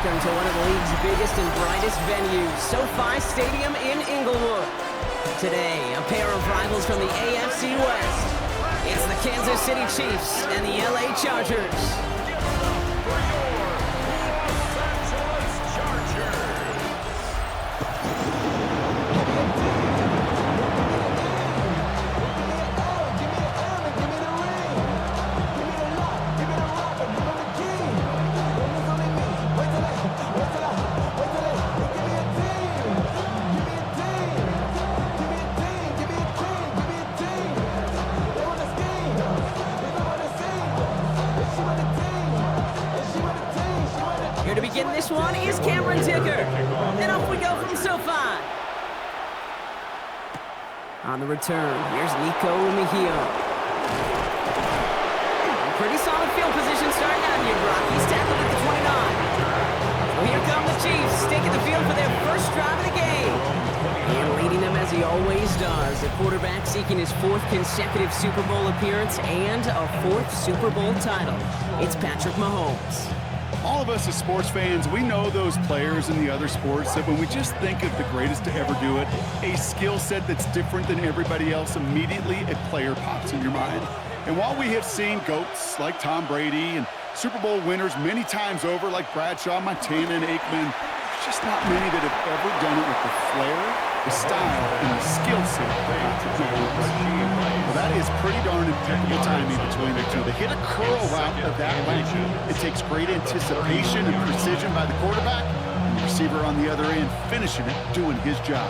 Welcome to one of the league's biggest and brightest venues, SoFi Stadium in Inglewood. Today, a pair of rivals from the AFC West. It's the Kansas City Chiefs and the LA Chargers. Here to begin this one is Cameron Dicker. And off we go from SoFi. On the return, here's Nico Mejia. Pretty solid field position starting out here, Brock. He's tackled at the 29. Well, here come the Chiefs, taking the field for their first drive of the game. And leading them as he always does. The quarterback seeking his fourth consecutive Super Bowl appearance and a fourth Super Bowl title. It's Patrick Mahomes. All of us as sports fans, we know those players in the other sports that when we just think of the greatest to ever do it, a skill set that's different than everybody else, immediately a player pops in your mind. And while we have seen GOATs like Tom Brady and Super Bowl winners many times over like Bradshaw, Montana, and Aikman, there's just not many that have ever done it with the flair, the style, and the skill set of Patrick Mahomes. Well, that is pretty darn impeccable timing between the two. To hit a curl route of that length, it takes great anticipation and precision by the quarterback, and the receiver on the other end finishing it, doing his job.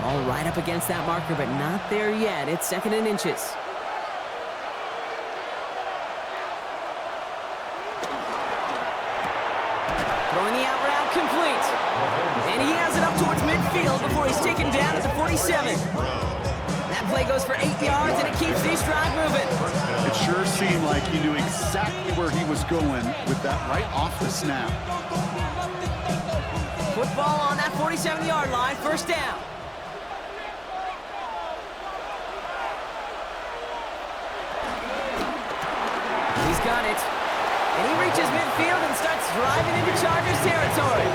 All right up against that marker, but not there yet. It's second and inches. Throwing the out route complete. And he has it up towards midfield before he's taken down at the 47. That play goes for 8 yards, and it keeps this drive moving. It sure seemed like he knew exactly where he was going with that right off the snap. Football on that 47-yard line, first down. He's got it. And he reaches midfield and starts driving into Chargers territory.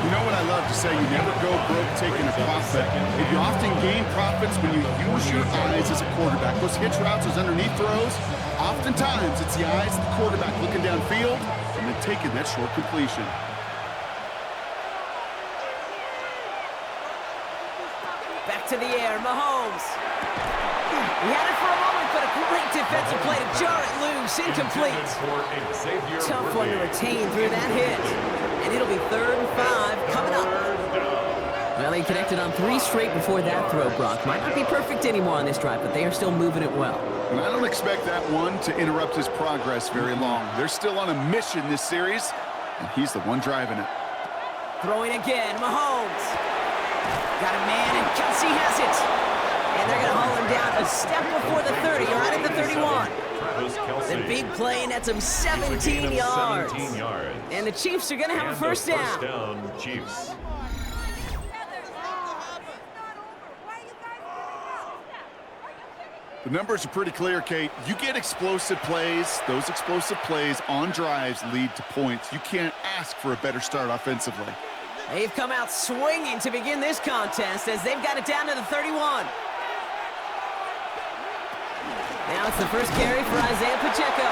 You know what I love to say? You never go broke taking a profit. And you often gain profits when you use your eyes as a quarterback. Those hitch routes, those underneath throws, oftentimes it's the eyes of the quarterback looking downfield and then taking that short completion. Back to the air, Mahomes. He had it for a moment, but a great defensive play to jar it loose, incomplete. Tough one to retain through that hit. And it'll be 3rd and 5 coming up. Well, he connected on 3 straight before that throw, Brock. Might not be perfect anymore on this drive, but they are still moving it well. And I don't expect that one to interrupt his progress very long. They're still on a mission this series, and he's the one driving it. Throwing again, Mahomes. Got a man, and Kelsey has it. And they're going to haul him down a step before the 30, right at the 31. The big play nets him 17 yards. And the Chiefs are going to have a first down. Chiefs. The numbers are pretty clear, Kate. You get explosive plays. Those explosive plays on drives lead to points. You can't ask for a better start offensively. They've come out swinging to begin this contest as they've got it down to the 31. Now it's the first carry for Isaiah Pacheco.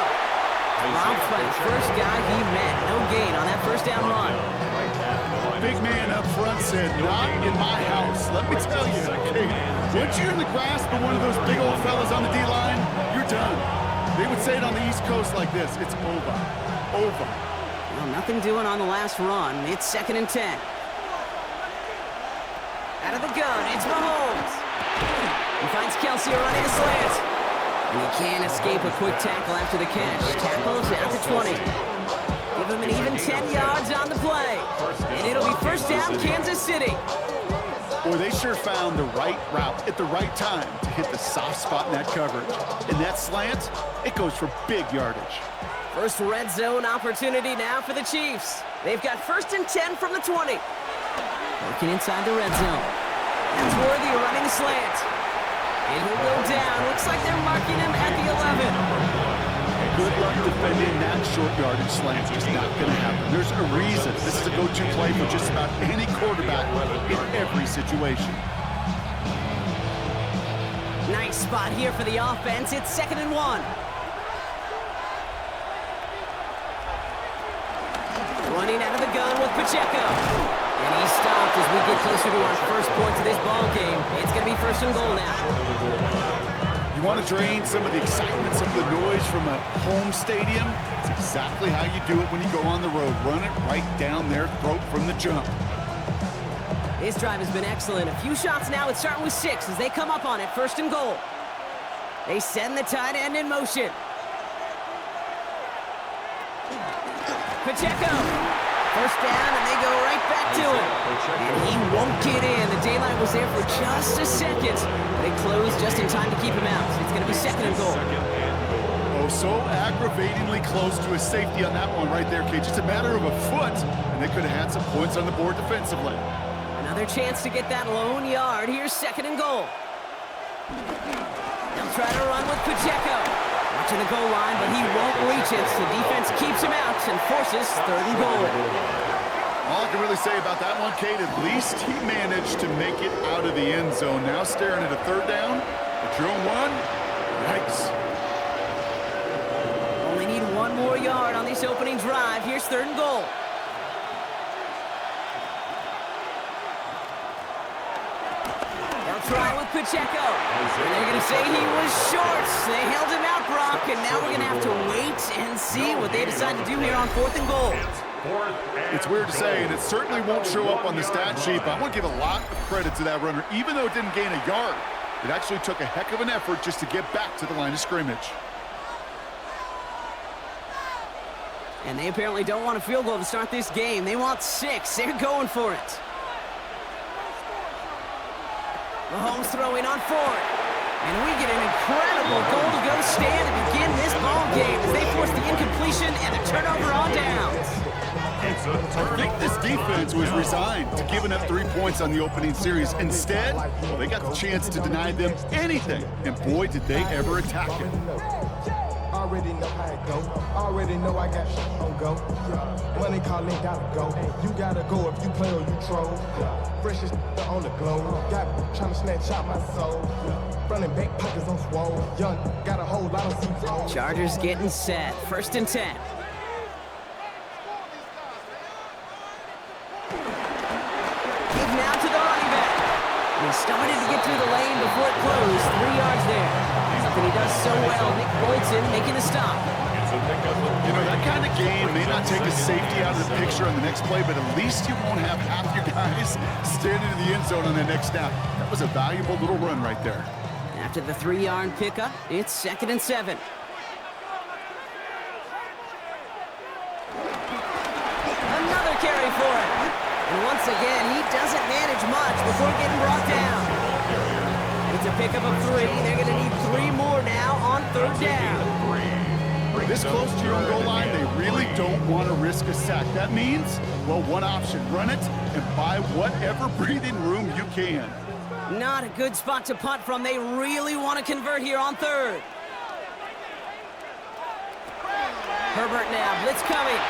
Robbed by the first guy he met. No gain on that first down run. Big man up front said, not in my house. Let me tell you, Kate, once you're in the grasp of one of those big old fellas on the D-line, you're done. They would say it on the East Coast like this, it's over. Over. Well, nothing doing on the last run. It's 2nd and 10. Out of the gun, it's Mahomes. He finds Kelsey running a slant. And he can't escape a quick tackle after the catch. Tackles out to 20. Give him an even 10 yards on the play. And it'll be first down, Kansas City. Boy, they sure found the right route at the right time to hit the soft spot in that coverage. And that slant, it goes for big yardage. First red zone opportunity now for the Chiefs. They've got 1st and 10 from the 20. Working inside the red zone. That's Worthy running a slant. And he'll go down. Looks like they're marking him at the 11. Good luck defending that short yardage slant. It's not going to happen. There's a reason. This is a go-to play for just about any quarterback in every situation. Nice spot here for the offense. It's 2nd and 1. Running out of the gun with Pacheco. And he's stopped as we get closer to our first points of this ball game. It's going to be 1st and goal now. You want to drain some of the excitement, some of the noise from a home stadium? It's exactly how you do it when you go on the road. Run it right down their throat from the jump. This drive has been excellent. A few shots now. It's starting with 6 as they come up on it. 1st and goal. They send the tight end in motion. Pacheco. 1st down, and they go right back to it. And he won't get in. The daylight was there for just a second. They closed just in time to keep him out. It's going to be 2nd and goal. Oh, so aggravatingly close to a safety on that one right there, Kate. Just a matter of a foot, and they could have had some points on the board defensively. Another chance to get that lone yard. Here's 2nd and goal. They'll try to run with Pacheco. Watching the goal line, but he won't reach it. The defense keeps him out and forces 3rd and goal. All I can really say about that one, Kate, at least he managed to make it out of the end zone. Now staring at a 3rd down. But you're on 1. Yikes. Only need 1 more yard on this opening drive. Here's 3rd and goal. Try with Pacheco. And they're going to say he was short. They held him out, Brock, and now we're going to have to wait and see what they decide to do here on 4th and goal. It's weird to say, and it certainly won't show up on the stat sheet, but I want to give a lot of credit to that runner. Even though it didn't gain a yard, it actually took a heck of an effort just to get back to the line of scrimmage. And they apparently don't want a field goal to start this game. They want 6. They're going for it. Mahomes throwing on 4th. And we get an incredible goal-to-go stand to begin this ball game as they force the incompletion and a turnover on downs. I think this defense was resigned to giving up 3 points on the opening series. Instead, well, they got the chance to deny them anything. And boy, did they ever attack it. Already know how it go. Already know I got shit on go. Money calling gotta go. You gotta go if you play or you troll. Freshest on the globe. Got trying to snatch out my soul. Running back pockets on swole. Young got a whole lot of seats. Chargers getting set. 1st and 10. Give now to the running back. He started to get through the lane before it closed. 3 yards there. Something he does so well. Nick Bolton making the stop. You know, that kind of game may not take a safety out of the picture on the next play, but at least you won't have half your guys standing in the end zone on the next snap. That was a valuable little run right there. After the 3-yard pickup, it's 2nd and 7. Another carry for him. And once again, he doesn't manage much before getting brought down. It's a pickup of 3. They're going to need 3 more now on 3rd down. This close to your own goal line, they really don't want to risk a sack. That means, well, one option, run it and buy whatever breathing room you can. Not a good spot to punt from. They really want to convert here on 3rd. Herbert now, blitz coming.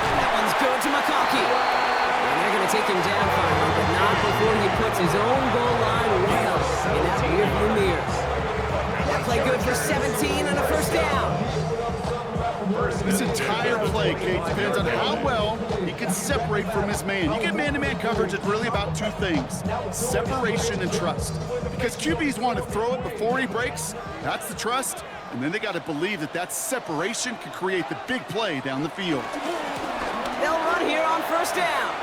That one's good to McConkey. And they're going to take him down finally, but not before he puts his own goal line well in that rearview mirror. That play good for 17 and a 1st down. This entire play, Kate, depends on how well he can separate from his man. You get man-to-man coverage, it's really about 2 things, separation and trust. Because QBs want to throw it before he breaks, that's the trust, and then they got to believe that that separation can create the big play down the field. They'll run here on 1st down.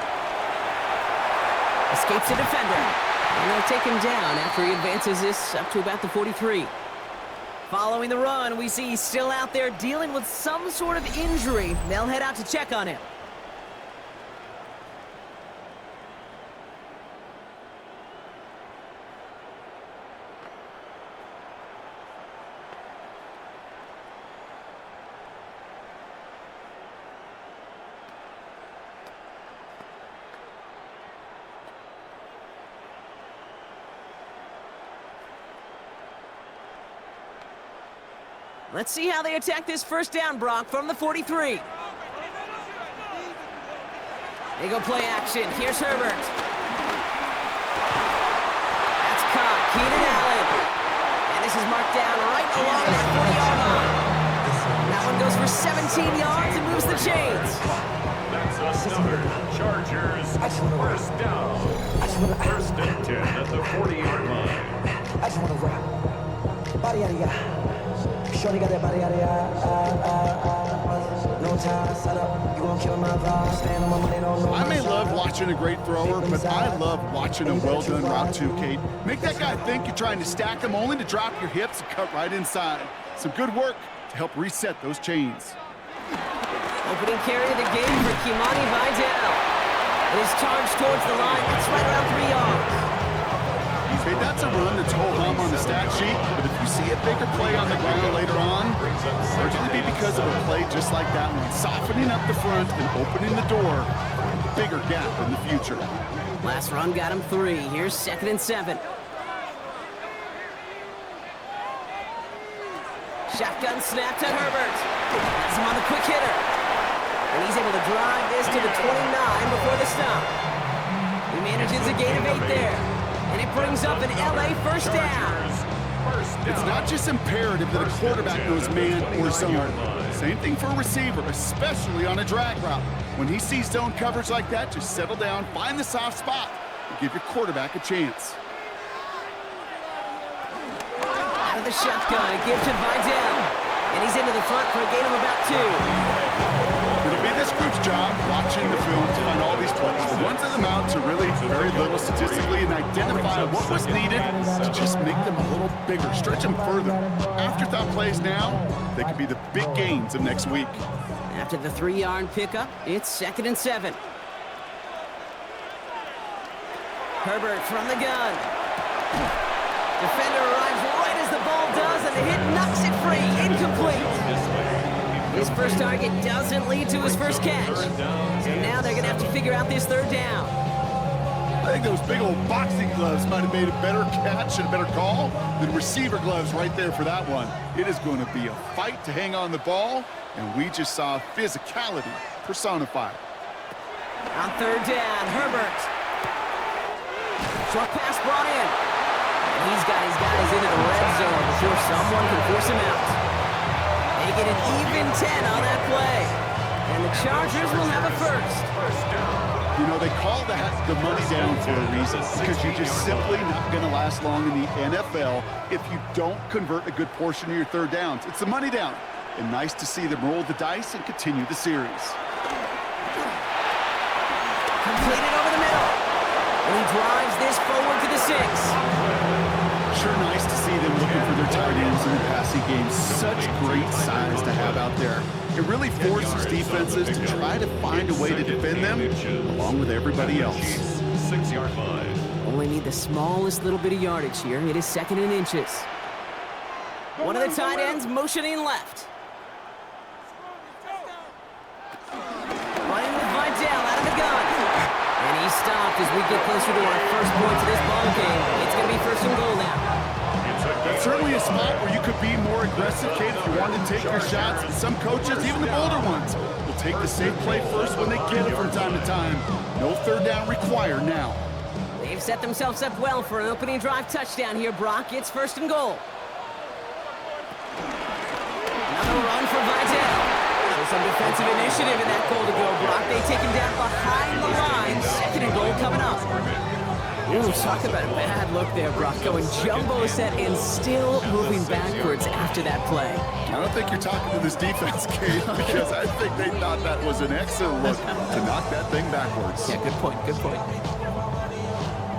Escapes the defender, and they'll take him down after he advances this up to about the 43. Following the run, we see he's still out there dealing with some sort of injury. They'll head out to check on him. Let's see how they attack this first down, Brock, from the 43. They go play action. Here's Herbert. That's caught. Keenan Allen. And this is marked down right along that 40-yard line. That one goes for 17 yards and moves the chains. That's another Chargers first down. First and 10 at the 40-yard line. I just want to rap. Body out of ya. Shorty got that body out of ya. No time, set up. You gon' kill my vibe. Stand on my money, don't know. I may love watching a great thrower, but I love watching a well-done route too, Kate. Make that guy think you're trying to stack him only to drop your hips and cut right inside. Some good work to help reset those chains. Opening carry of the game for Kimani Vidal. It is charged towards the line. It's right around 3 yards. Hey, that's a run that's ho-hum on the stat sheet, but if you see a bigger play on the ground later on, largely be because of a play just like that one, softening up the front and opening the door for a bigger gap in the future. Last run got him 3. Here's 2nd and 7. Shotgun snap to Herbert. That's him on the quick hitter. And he's able to drive this to the 29 before the stop. He manages a gain of 8 there. And it brings up an LA first down. It's not just imperative that a quarterback knows man or zone. Same thing for a receiver, especially on a drag route. When he sees zone coverage like that, just settle down, find the soft spot, and give your quarterback a chance. Out of the shotgun, a give to Vidal. And he's into the front for a gain of about 2. It'll be this group's job watching the film to find all these plays. The ones in the mount to really very little statistically and identify what was needed to just make them a little bigger, stretch them further. Afterthought plays now, they could be the big gains of next week. After the 3-yard pickup, it's 2nd and 7. Herbert from the gun. Defender arrives right as the ball does, and the hit knocks it free. Incomplete. His first target doesn't lead to his first catch. So now they're going to have to figure out this 3rd down. I think those big old boxing gloves might have made a better catch and a better call than receiver gloves right there for that one. It is going to be a fight to hang on the ball, and we just saw physicality personified. On 3rd down, Herbert. Short pass brought in. And he's got his guys into the red zone before someone can force him out. They get an even 10 on that play. And the Chargers will have a first. You know, they call that the money down for a reason, because you're just simply not going to last long in the NFL if you don't convert a good portion of your 3rd downs. It's the money down. And nice to see them roll the dice and continue the series. Completed over the middle. And he drives this forward to the 6. Sure nice to see them looking for their tight ends in the passing game. Such great size to have out there. It really forces defenses to try to find a way to defend them along with everybody else. 6-yard line. Only need the smallest little bit of yardage here. It is 2nd and inches. One of the tight ends motioning left. Running with Vidal out of the gun. And he's stopped as we get closer to our first points of this ball game. It's going to be 1st and goal now. That's certainly a spot where you could be more aggressive, Kate, if you want to take your shots. And some coaches, even the bolder ones, will take the safe play first when they get it from time to time. No 3rd down required now. They've set themselves up well for an opening drive touchdown here, Brock. It's 1st and goal. Another run for Vidal. So some defensive initiative in that goal to go, Brock. They take him down behind the line. 2nd and goal coming up. Ooh, talk about a bad look there, Brock. Going jumbo set and still moving backwards after that play. I don't think you're talking to this defense, Kate, because I think they thought that was an excellent look to knock that thing backwards. Yeah, good point, good point.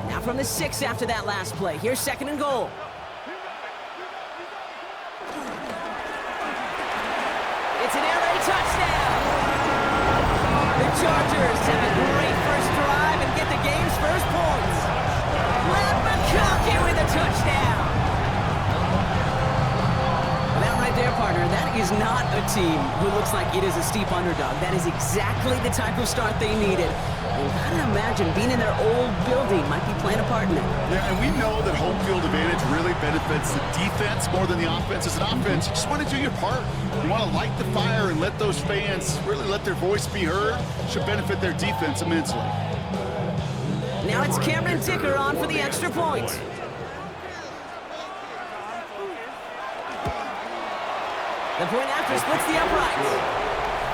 Now from the 6 after that last play. Here's 2nd and goal. It's an LA touchdown. The Chargers have a great first drive and get the game's first points. McConkey with a touchdown. That right there, partner. partner, that is not a team who looks like it is a steep underdog. That is exactly the type of start they needed. And you gotta imagine being in their old building might be playing a part in it. Yeah, and we know that home field advantage really benefits the defense more than the offense. As an offense, you just want to do your part. You want to light the fire and let those fans really let their voice be heard. Should benefit their defense immensely. Now it's Cameron Dicker on for the extra point. The point after splits the uprights.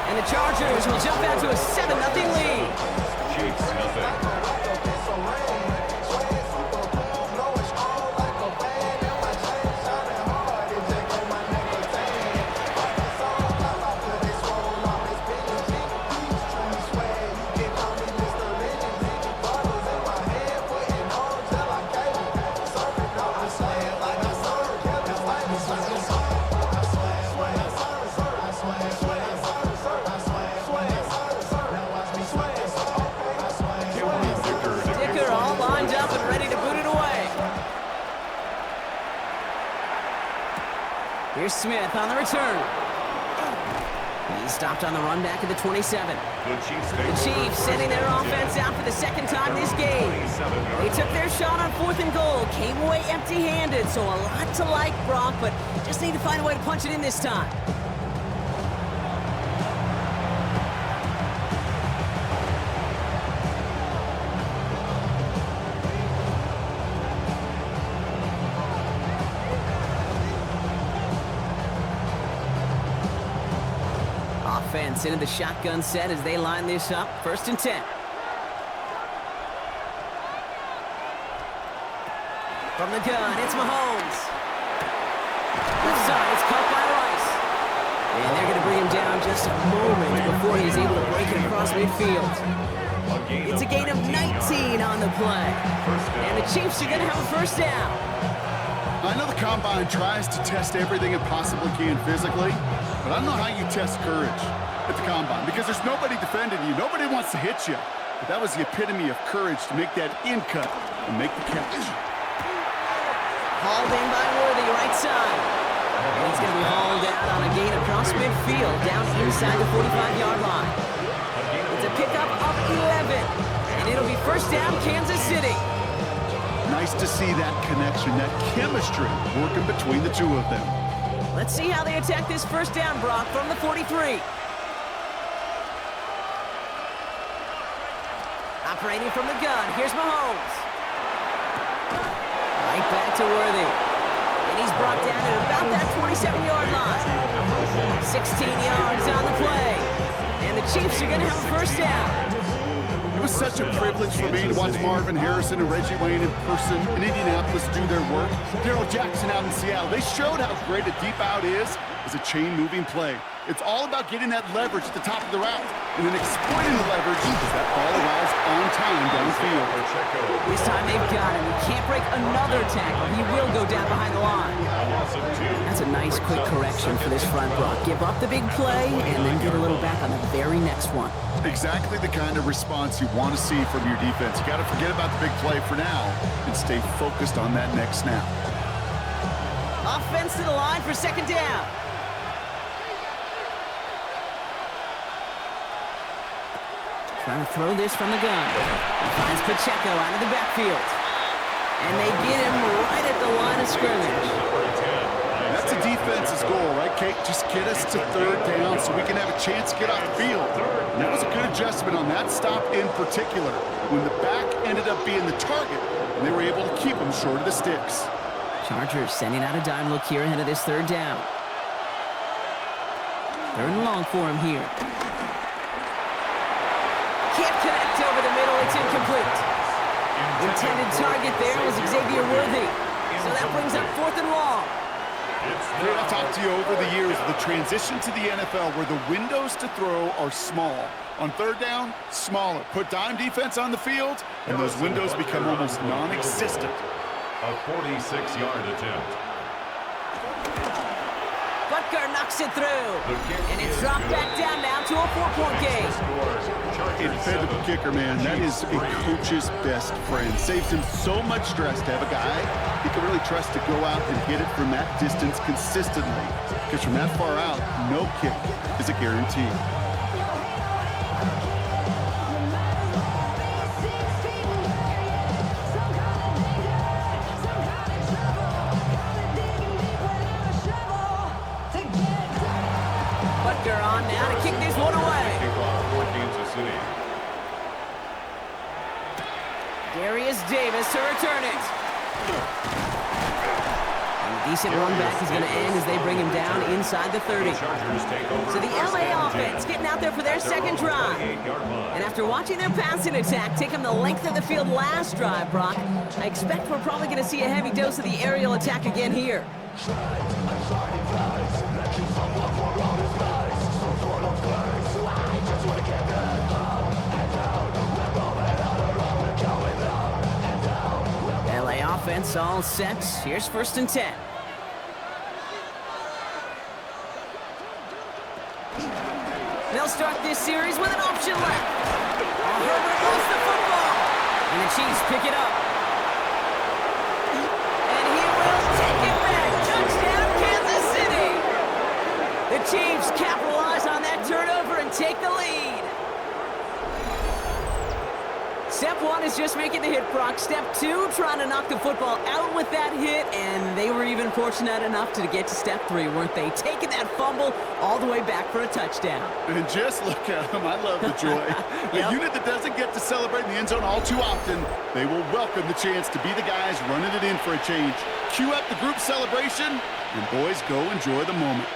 And the Chargers will jump out to a 7-0 lead. Chiefs nothing. Here's Smith on the return. He's stopped on the run back at the 27. The Chiefs sending their offense out for the second time this game. They took their shot on 4th and goal, came away empty-handed, so a lot to like, Brock, but just need to find a way to punch it in this time. Offense into the shotgun set as they line this up. 1st and 10. From the gun, it's Mahomes. Left side, it's caught by Rice. And they're going to bring him down just a moment before he's able to break it across midfield. It's a gain of 19 on the play. And the Chiefs are going to have a 1st down. I know the Combine tries to test everything it possibly can physically, but I don't know how you test courage at the Combine because there's nobody defending you. Nobody wants to hit you. But that was the epitome of courage to make that in cut and make the catch. Hauled in by Worthy, right side. And he's going to be hauled out on a gain across midfield, down inside the 45-yard line. It's a pickup of 11, and it'll be 1st down, Kansas City. Nice to see that connection, that chemistry working between the two of them. Let's see how they attack this 1st down, Brock, from the 43. Operating from the gun, here's Mahomes. Right back to Worthy. And he's brought down at about that 27-yard line. 16 yards on the play. And the Chiefs are going to have a 1st down. It was such a privilege for me to watch Marvin Harrison and Reggie Wayne in person in Indianapolis do their work. Darrell Jackson out in Seattle. They showed how great a deep out is as a chain-moving play. It's all about getting that leverage at the top of the route and then exploiting the leverage as that ball arrives on time downfield. This time they've got him. He can't break another tackle. He will go down behind the line. That's a nice quick correction for this front block. Give up the big play and then get a little back on the very next one. Exactly the kind of response you want to see from your defense. You got to forget about the big play for now and stay focused on that next snap. Offense to the line for 2nd down. Trying to throw this from the gun. He finds Pacheco out of the backfield. And they get him right at the line of scrimmage. That's the defense's goal, right, Kate? Just get us to 3rd down so we can have a chance to get off the field. And that was a good adjustment on that stop in particular, when the back ended up being the target, and they were able to keep him short of the sticks. Chargers sending out a dime look here ahead of this 3rd down. 3rd and long for him here. Can't connect over the middle, it's incomplete. Intended target there was Xavier Worthy. So that brings up 4th and long. I've talked to you over the years, the transition to the NFL where the windows to throw are small. On 3rd down, smaller. Put dime defense on the field, and those windows become almost non-existent. A 46-yard attempt. Butker knocks it through. And it's dropped back down now to a 4-point game. A dependable kicker, man. That is a coach's best friend. Saves him so much stress to have a guy he can really trust to go out and hit it from that distance consistently. Because from that far out, no kick is a guarantee. Butker on now to kick this one away. Darius Davis to return it. And a decent run back is going to end as they bring him down inside the 30. So the LA offense getting out there for their second drive. And after watching their passing attack take them the length of the field last drive, Brock, I expect we're probably going to see a heavy dose of the aerial attack again here. LA offense all set. Here's 1st and 10. They'll start this series with an option left. Herbert lost the football. And the Chiefs pick it up. And he will take it back. Touchdown, Kansas City. The Chiefs capitalize on that turnover and take the lead. Step 1 is just making the hit, Brock. Step 2, trying to knock the football out with that hit, and they were even fortunate enough to get to step 3, weren't they? Taking that fumble all the way back for a touchdown. And just look at them. I love the joy. A unit that doesn't get to celebrate in the end zone all too often, they will welcome the chance to be the guys running it in for a change. Cue up the group celebration, and boys, go enjoy the moment.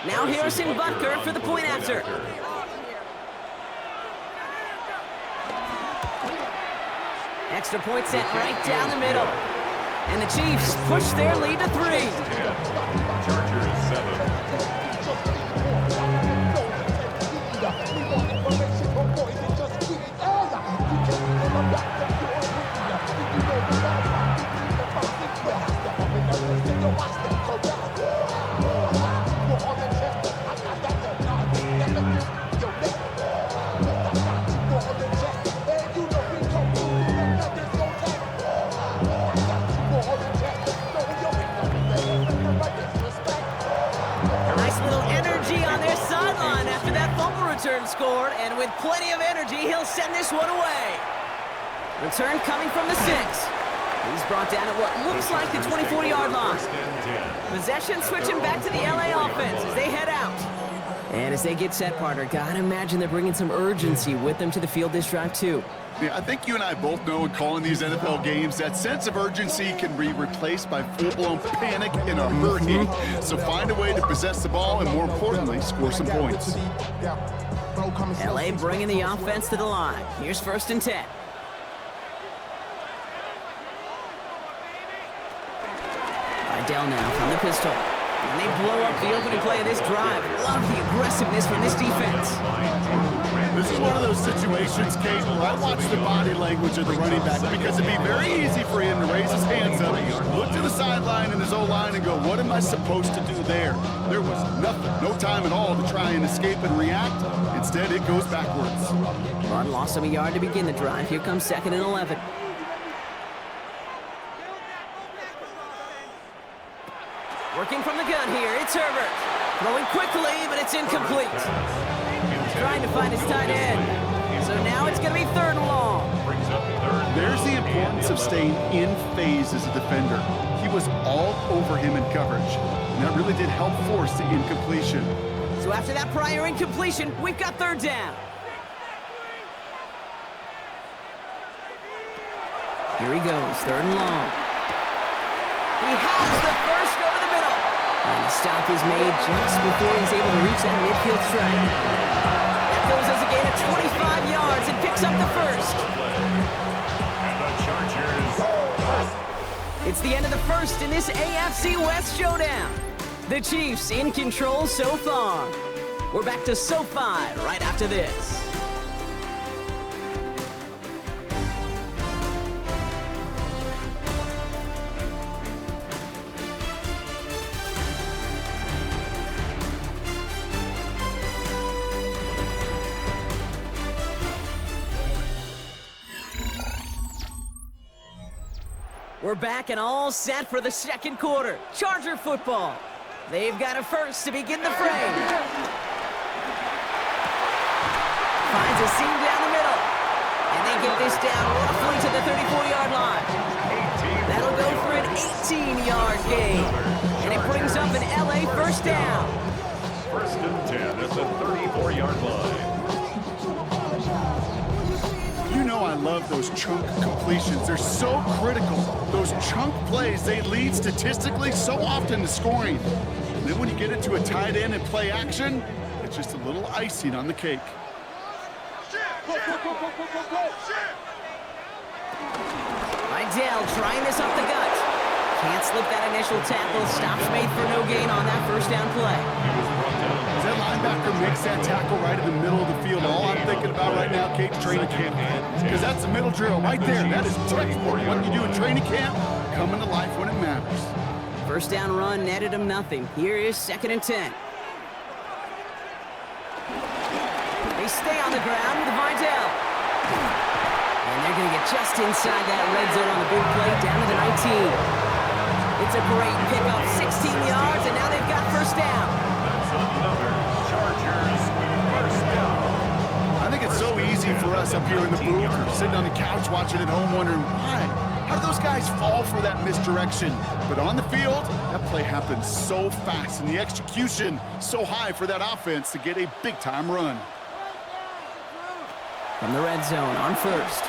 Now Harrison Butker for the point after. Extra point sent right down the middle. And the Chiefs push their lead to 3. Chargers 7. Return scored, and with plenty of energy, he'll send this one away. Return coming from the 6. He's brought down at what looks like the 24-yard line. Possession switching back to the LA offense as they head out. And as they get set, partner, gotta imagine they're bringing some urgency with them to the field this drive, too. Yeah, I think you and I both know in calling these NFL games, that sense of urgency can be replaced by full-blown panic in a hurry. So find a way to possess the ball and, more importantly, score some points. LA bringing the offense to the line. Here's 1st and 10. Idell now from the pistol. And they blow up the opening play of this drive. Love the aggressiveness from this defense. This is one of those situations, Kate, where I watch the body language of the running back because it'd be very easy for him to raise his hands up, look to the sideline in his O-line and go, what am I supposed to do there? There was nothing, no time at all to try and escape and react. Instead, it goes backwards. Run loss of a yard to begin the drive. Here comes 2nd and 11. Working from the gun here, it's Herbert. Throwing quickly, but it's incomplete. Trying to find his tight end. So now it's going to be 3rd and long. There's the importance of staying in phase as a defender. He was all over him in coverage, and that really did help force the incompletion. So after that prior incompletion, we've got 3rd down. Here he goes, 3rd and long. He has the first over the middle. And the stop is made just before he's able to reach that midfield strike. That goes as a gain of 25 yards and picks up the first. And the Chargers. It's the end of the first in this AFC West showdown. The Chiefs in control so far. We're back to SoFi right after this. We're back and all set for the second quarter. Charger football. They've got a first to begin the frame. Finds a seam down the middle. And they get this down roughly to the 34-yard line. That'll go for an 18-yard gain. And it brings up an LA first down. First and 10 at the 34-yard line. You know I love those chunk completions. They're so critical. Those chunk plays, they lead statistically so often to scoring. And then when you get it to a tight end and play action, it's just a little icing on the cake. Idell trying this up the gut. Can't slip that initial tackle. Stops made for no gain on that first down play. As that linebacker makes that tackle right in the middle of the field, all I'm thinking about right now, Kate, training camp. Because that's the middle drill right there. That is textbook. What you do in training camp, coming to life when it matters. First down run netted him nothing. Here is 2nd and 10. They stay on the ground with Vidal. And they're going to get just inside that red zone on the big play, down to the 19. It's a great pickup, 16 yards, and now they've got first down. That's another Chargers first down. I think it's so easy for us up here in the booth or sitting on the couch watching at home wondering why. How do those guys fall for that misdirection? But on the field, that play happens so fast, and the execution so high for that offense to get a big-time run. From the red zone on first.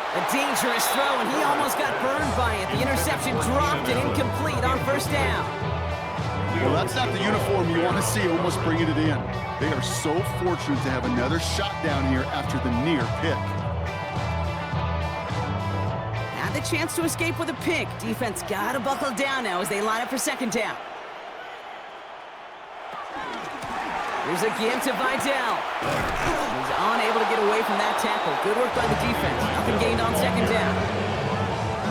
A dangerous throw, and he almost got burned by it. The interception dropped and incomplete on first down. Well, that's not the uniform you want to see almost bringing it in. They are so fortunate to have another shot down here after the near pick. Had the chance to escape with a pick. Defense got to buckle down now as they line up for second down. Here's a give to Vidal. He's unable to get away from that tackle. Good work by the defense. Nothing gained on second down.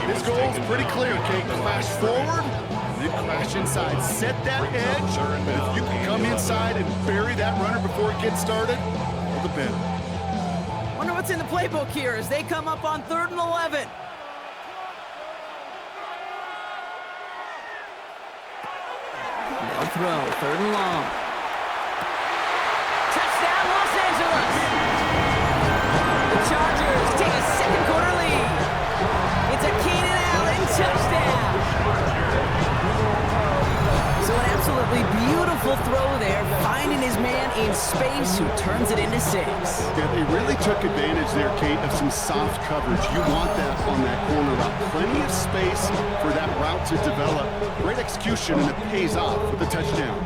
This goal is pretty clear, Kate. Crash forward, then crash inside. Set that edge, but if you can come inside and bury that runner before it gets started, all the better. Wonder what's in the playbook here as they come up on 3rd and 11. They'll throw, 3rd and long. Touchdown, Los Angeles! The Chargers take a second quarter lead. It's a Keenan Allen touchdown. So an absolutely beautiful throw there, finding his man in space who turns it into 6. Yeah, they really took advantage there, Kate, of some soft coverage. You want that on that corner route. Plenty of space for that route to develop. Great execution, and it pays off with the touchdown.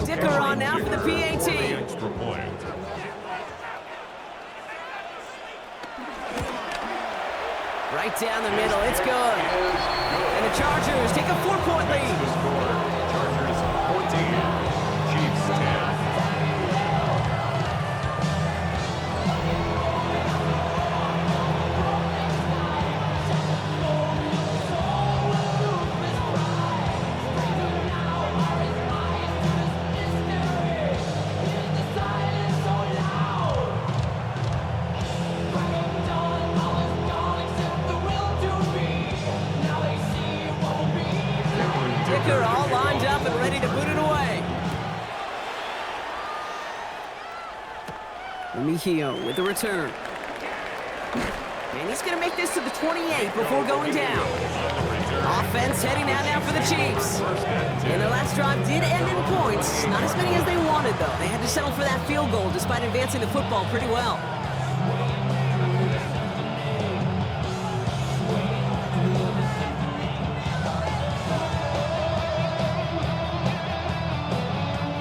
Dicker on now for the PAT. Extra point. Right down the middle, it's good. And the Chargers take a 4-point lead. The score, Chargers 14, Chiefs 10. Dicker all lined up and ready to boot it away. Mejio with the return. And he's going to make this to the 28 before going down. Offense heading out now for the Chiefs. And their last drive did end in points. Not as many as they wanted, though. They had to settle for that field goal despite advancing the football pretty well.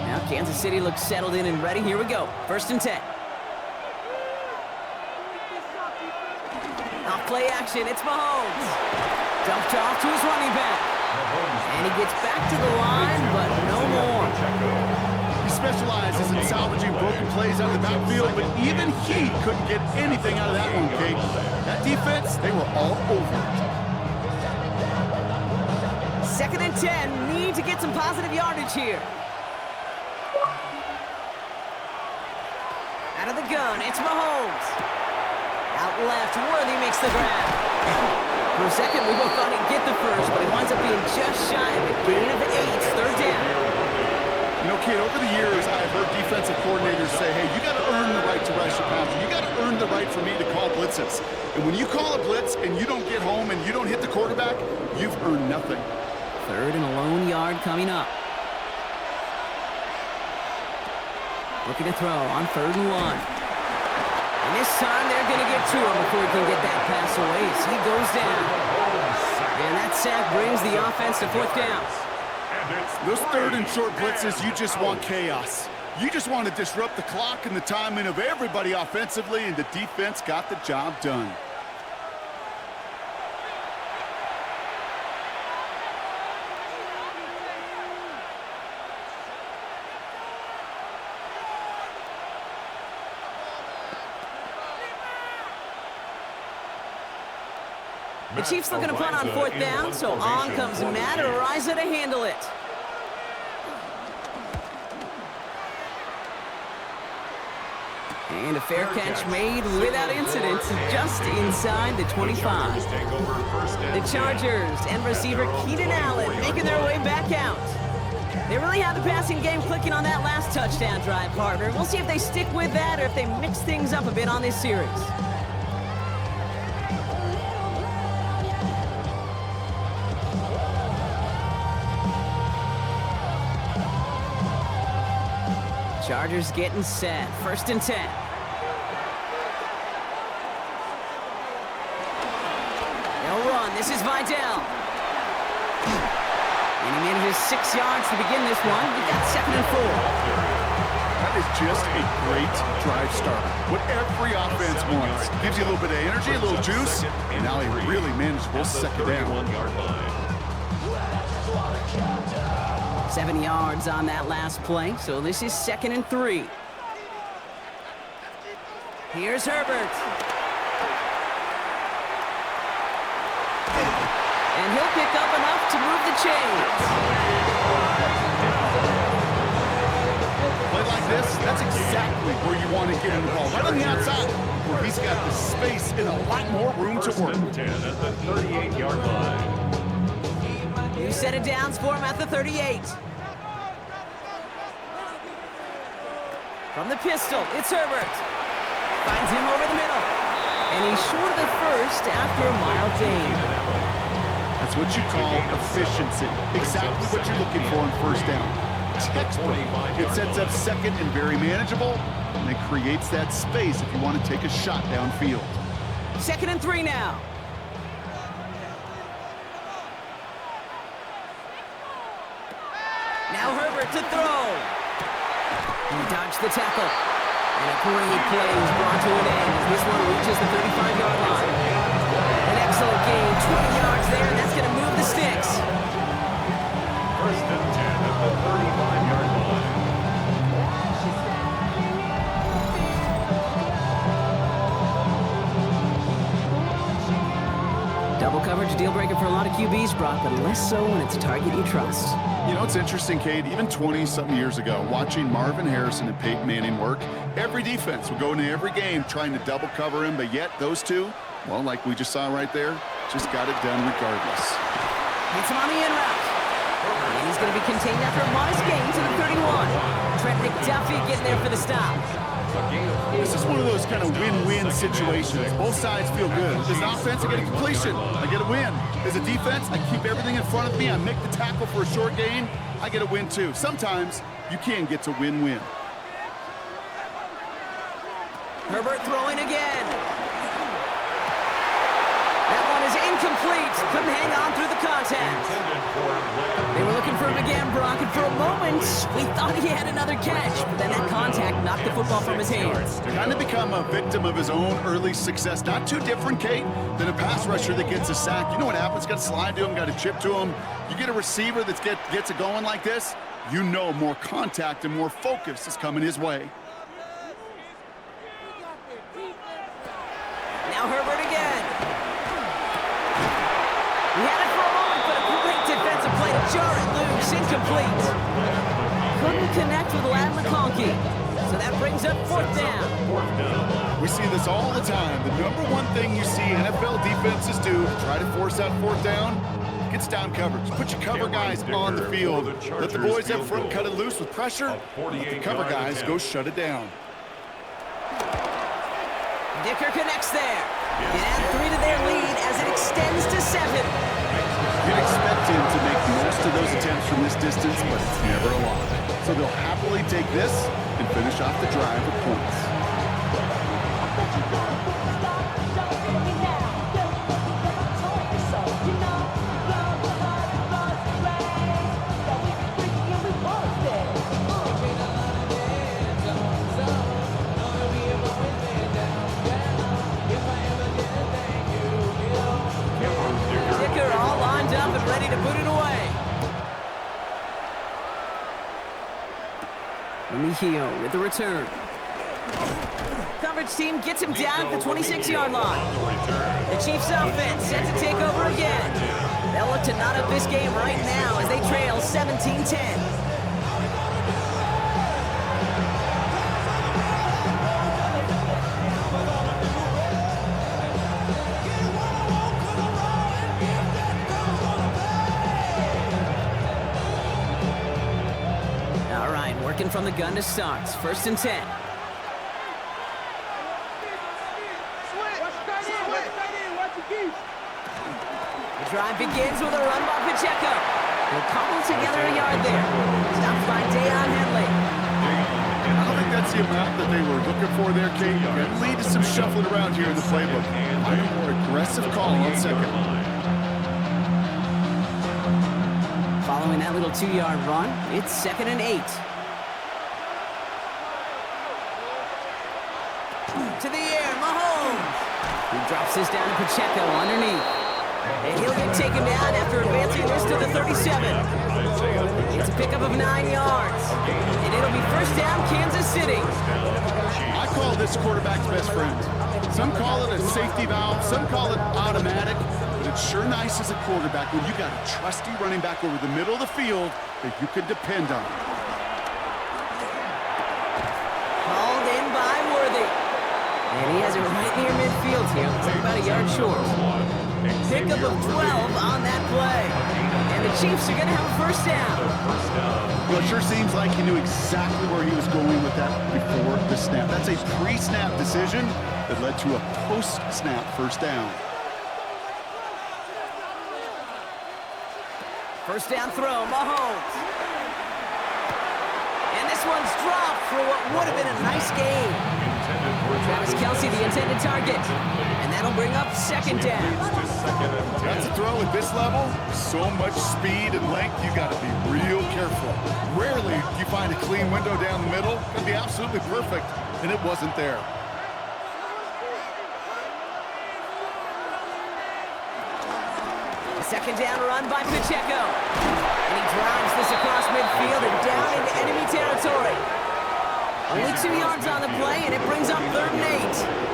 Now Kansas City looks settled in and ready. Here we go. 1st and 10. Off play action, it's Mahomes. Dumped off to his running back. And he gets back to the line, but no more. He specializes in salvaging broken plays out of the backfield, but even he couldn't get anything out of that one, Kate. That defense, they were all over it. 2nd and 10, need to get some positive yardage here. Out of the gun, it's Mahomes. Out left, Worthy makes the grab. For a second, we both thought he'd get the first, but he winds up being just shy of a gain of 8, third down. You know, kid, over the years, I've heard defensive coordinators say, hey, you got to earn the right to rush your passer. You got to earn the right for me to call blitzes. And when you call a blitz and you don't get home and you don't hit the quarterback, you've earned nothing. Third and a lone yard coming up. Looking to throw on 3rd and 1. And this time they're going to get to him before he can get that pass away as he goes down. And that sack brings the offense to 4th down. Those 3rd and short blitzes, you just want chaos. You just want to disrupt the clock and the timing of everybody offensively, and the defense got the job done. The Chiefs looking to punt on 4th down, so on comes Matt Ariza to handle it. And a fair catch made without incident, just inside the 25. The Chargers and receiver Keenan Allen making their way back out. They really had the passing game clicking on that last touchdown drive, partner. We'll see if they stick with that or if they mix things up a bit on this series. Chargers getting set. 1st and 10. They'll run. This is Vidal. And he manages 6 yards to begin this one. We got 2nd and 4. That is just a great drive starter. What every offense wants. Gives you a little bit of energy, a little juice, and now a really manageable 2nd down. 7 yards on that last play, so this is 2nd and 3. Here's Herbert. And he'll pick up enough to move the chains. Play like this, that's exactly where you want to get him the ball. Right on the outside, where he's got the space and a lot more room to work. 10 at the 38-yard line. New set of downs for him at the 38. From the pistol, it's Herbert. Finds him over the middle. And he's short of the first after a mild gain. That's what you call efficiency. Exactly what you're looking for on 1st down. Textbook. It sets up 2nd and very manageable, and it creates that space if you want to take a shot downfield. 2nd and 3 now. Now Herbert to throw. He dodged the tackle. And a great play is brought to an end as this one reaches the 35-yard line. An excellent gain, 20 yards there, and that's going to move the sticks. 1st and 10 at the 35-yard line. Double coverage deal breaker for a lot of QBs, Brock, but less so when it's a target you trust. You know, it's interesting, Kate, even 20-something years ago, watching Marvin Harrison and Peyton Manning work, every defense would go into every game trying to double cover him, but yet those two, well, like we just saw right there, just got it done regardless. Hits him on the in route. And he's going to be contained after a modest gain to the 31. Trent McDuffie getting there for the stop. This is one of those kind of win-win situations. Both sides feel good. As an offense, I get a completion. I get a win. As a defense, I keep everything in front of me. I make the tackle for a short gain. I get a win, too. Sometimes, you can get to win-win. Herbert throwing again. That one is incomplete. Couldn't hang on through the contact. They were looking for him again, Brock, and for a moment, we thought he had another catch. But then that contact knocked the football from his hands. To kind of become a victim of his own early success. Not too different, Kate, than a pass rusher that gets a sack. You know what happens? Got to slide to him, got to chip to him. You get a receiver that gets it going like this, you know more contact and more focus is coming his way. Now Herbert again. He had it for a moment, but a great defensive play to jar it loose. Incomplete. Couldn't connect with Lad McConkey. So that brings up fourth down. We see this all the time. The number one thing you see NFL defenses do to try to force that fourth down, gets down coverage. Put your cover guys on the field. Let the boys up front cut it loose with pressure. Let the cover guys go shut it down. Dicker connects there. And add 3 to their lead as it extends to 7. You'd expect him to make most of those attempts from this distance, but it's never a lot. So they'll happily take this and finish off the drive with points. Dicker all lined up and ready to put it away. Mejio with the return. Coverage team gets him down at the 26-yard line. The Chiefs offense set to take over again. They'll look to knot up this game right now as they trail 17-10. All right, working from the gun to start. 1st and 10. The drive begins with a run by Pacheco. He'll cobble together a yard there. Stopped by Deion Henley. I don't think that's the amount that they were looking for there, Kate. It lead to some shuffling around here in the playbook. Find a more aggressive call on second. Following that little 2-yard run, it's 2nd and 8. To the air, Mahomes. He drops this down to Pacheco underneath. And he'll get taken down after advancing this to the 37. It's a pickup of 9 yards. And it'll be 1st down, Kansas City. I call this quarterback's best friend. Some call it a safety valve, some call it automatic, but it's sure nice as a quarterback when you got a trusty running back over the middle of the field that you can depend on. Called in by Worthy. And he has it right near midfield here. Looks like about a yard short. Pickup of 12 on that play. And the Chiefs are going to have a 1st down. Well, it sure seems like he knew exactly where he was going with that before the snap. That's a pre-snap decision that led to a post-snap 1st down. 1st down throw, Mahomes. And this one's dropped for what would have been a nice game. Travis Kelce, the intended target. And that'll bring up 2nd down. That's a throw at this level. So much speed and length, you got to be real careful. Rarely do you find a clean window down the middle. It'd be absolutely perfect, and it wasn't there. A 2nd down run by Pacheco. And he drives this across midfield and down into enemy territory. Only 2 yards on the play, and it brings up 3rd and 8.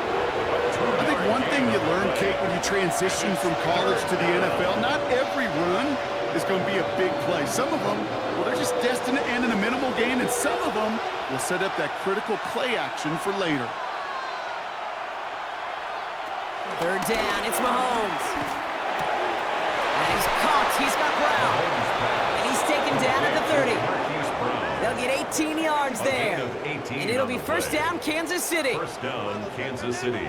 I think one thing you learn, Kate, when you transition from college to the NFL, not every run is going to be a big play. Some of them, well, they're just destined to end in a minimal gain, and some of them will set up that critical play action for later. 3rd down, it's Mahomes. And he's caught, he's got Brown. And he's taken down at the 30. They'll get 18 yards there. And it'll be 1st down, Kansas City. 1st down, Kansas City.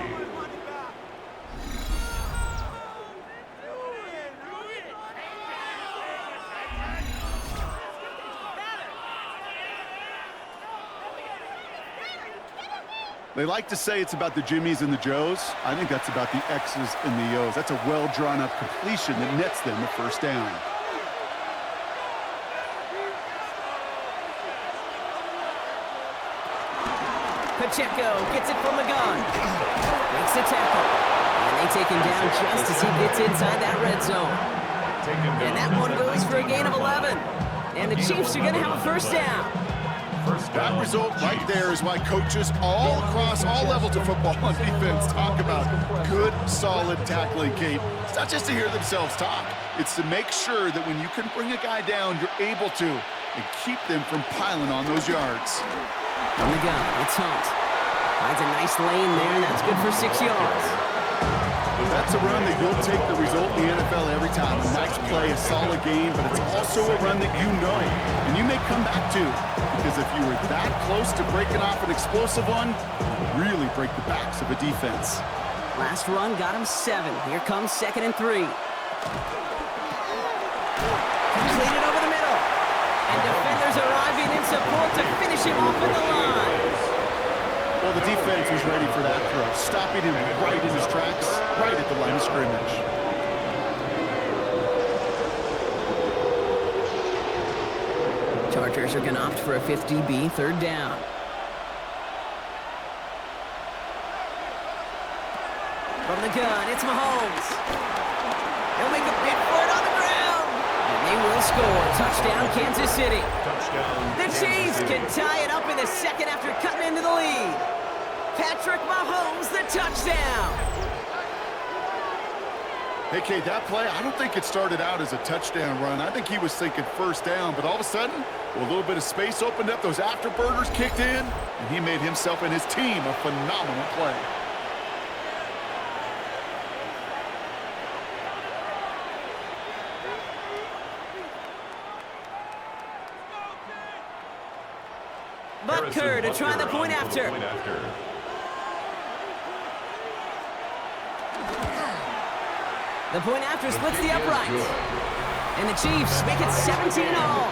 They like to say it's about the Jimmies and the Joes. I think that's about the X's and the O's. That's a well-drawn-up completion that nets them a 1st down. Pacheco gets it from the gun. Makes the tackle. And they take him down just as he gets inside that red zone. And that one goes for a gain of 11. And the Chiefs are going to have a 1st down. That result right there is why coaches all across all levels of football on defense talk about good, solid tackling, Kate. It's not just to hear themselves talk. It's to make sure that when you can bring a guy down, you're able to and keep them from piling on those yards. From the gun, it's Hunt. Finds a nice lane there, and that's good for 6 yards. That's a run that you'll take the result in the NFL every time. A nice play, a solid game, but it's also a run that you know, and you may come back to. Because if you were that close to breaking off an explosive one, you really break the backs of a defense. Last run got him 7. Here comes 2nd and 3. Completed over the middle. And defenders arriving in support to finish him off at the line. Well, the defense was ready for that throw, stopping him right in his tracks, right at the line of scrimmage. Chargers are going to opt for a 5th DB, 3rd down. From the gun, it's Mahomes. They'll make a big for it on the ground. And they will score. Touchdown, Kansas City. Touchdown. The Chiefs can tie it up in the 2nd after cutting into the lead. Patrick Mahomes, the touchdown. Hey, Kate, that play, I don't think it started out as a touchdown run. I think he was thinking 1st down, but all of a sudden, a little bit of space opened up, those afterburners kicked in, and he made himself and his team a phenomenal play. Butker to try the point after. The point after splits the uprights. And the Chiefs make it 17 all.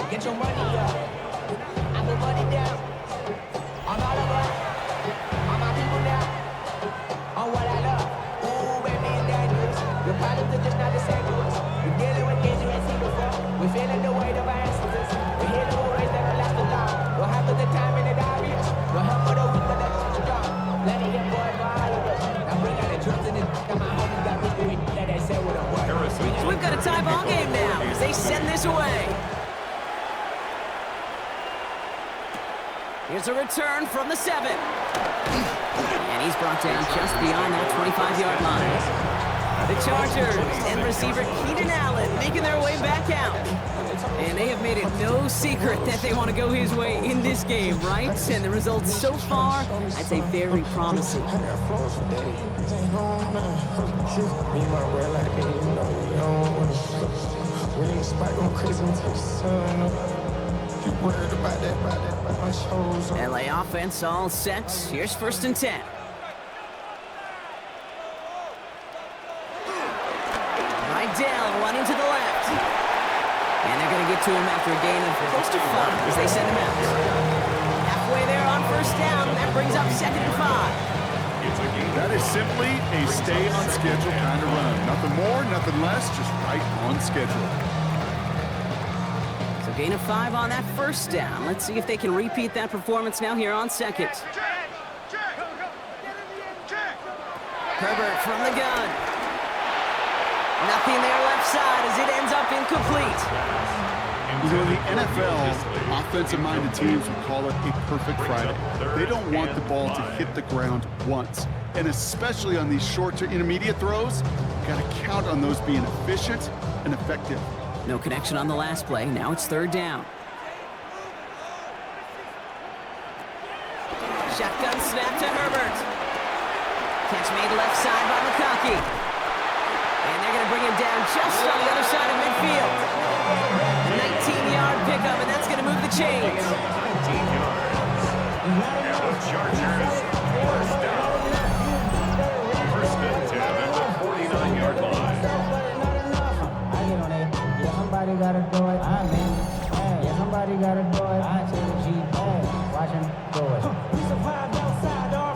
Get your money up. I put money down. On all of us. On my people now. On what I love. Ooh, baby, it's dangerous. Your problems are just not the same to us. We're dealing with things you ain't seen before. We're feeling the weight of our ancestors. We're healing with ways that don't last a long. What happened to time in the obvious? No help for the weak, but that's what you got. Let it get boy for all of us. Now bring out the drums in this. And my homies got me doing that they said with a word. So we've got a tie ball game now as they send this away. Here's a return from the 7. And he's brought down just beyond that 25-yard line. The Chargers and receiver Keenan Allen making their way back out. And they have made it no secret that they want to go his way in this game, right? And the results so far, I'd say very promising. LA offense all set. Here's 1st and 10. Rydell running to the left. And they're going to get to him after a gain of close to 5 as they send him out. Halfway there on 1st down. That brings up 2nd and 5. That is simply a stay on schedule kind of run. Nothing more, nothing less, just right on schedule. So gain of 5 on that 1st down. Let's see if they can repeat that performance now here on 2nd. Herbert from the gun. Nothing there left side as it ends up incomplete. You know, the NFL, offensive-minded teams would call it a perfect Friday. They don't want the ball to hit the ground once. And especially on these short to intermediate throws, you've got to count on those being efficient and effective. No connection on the last play. Now it's 3rd down. Shotgun snap to Herbert. Catch made left side by McConkey. And they're going to bring him down just on the other side of midfield. A 19-yard pickup, and that's going to move the chains. 19 yards. And the Chargers, 1st down. 1st and 10 at the 49-yard line. Somebody gotta do it. I mean, yeah, somebody gotta do it. I take the G, watch him do it.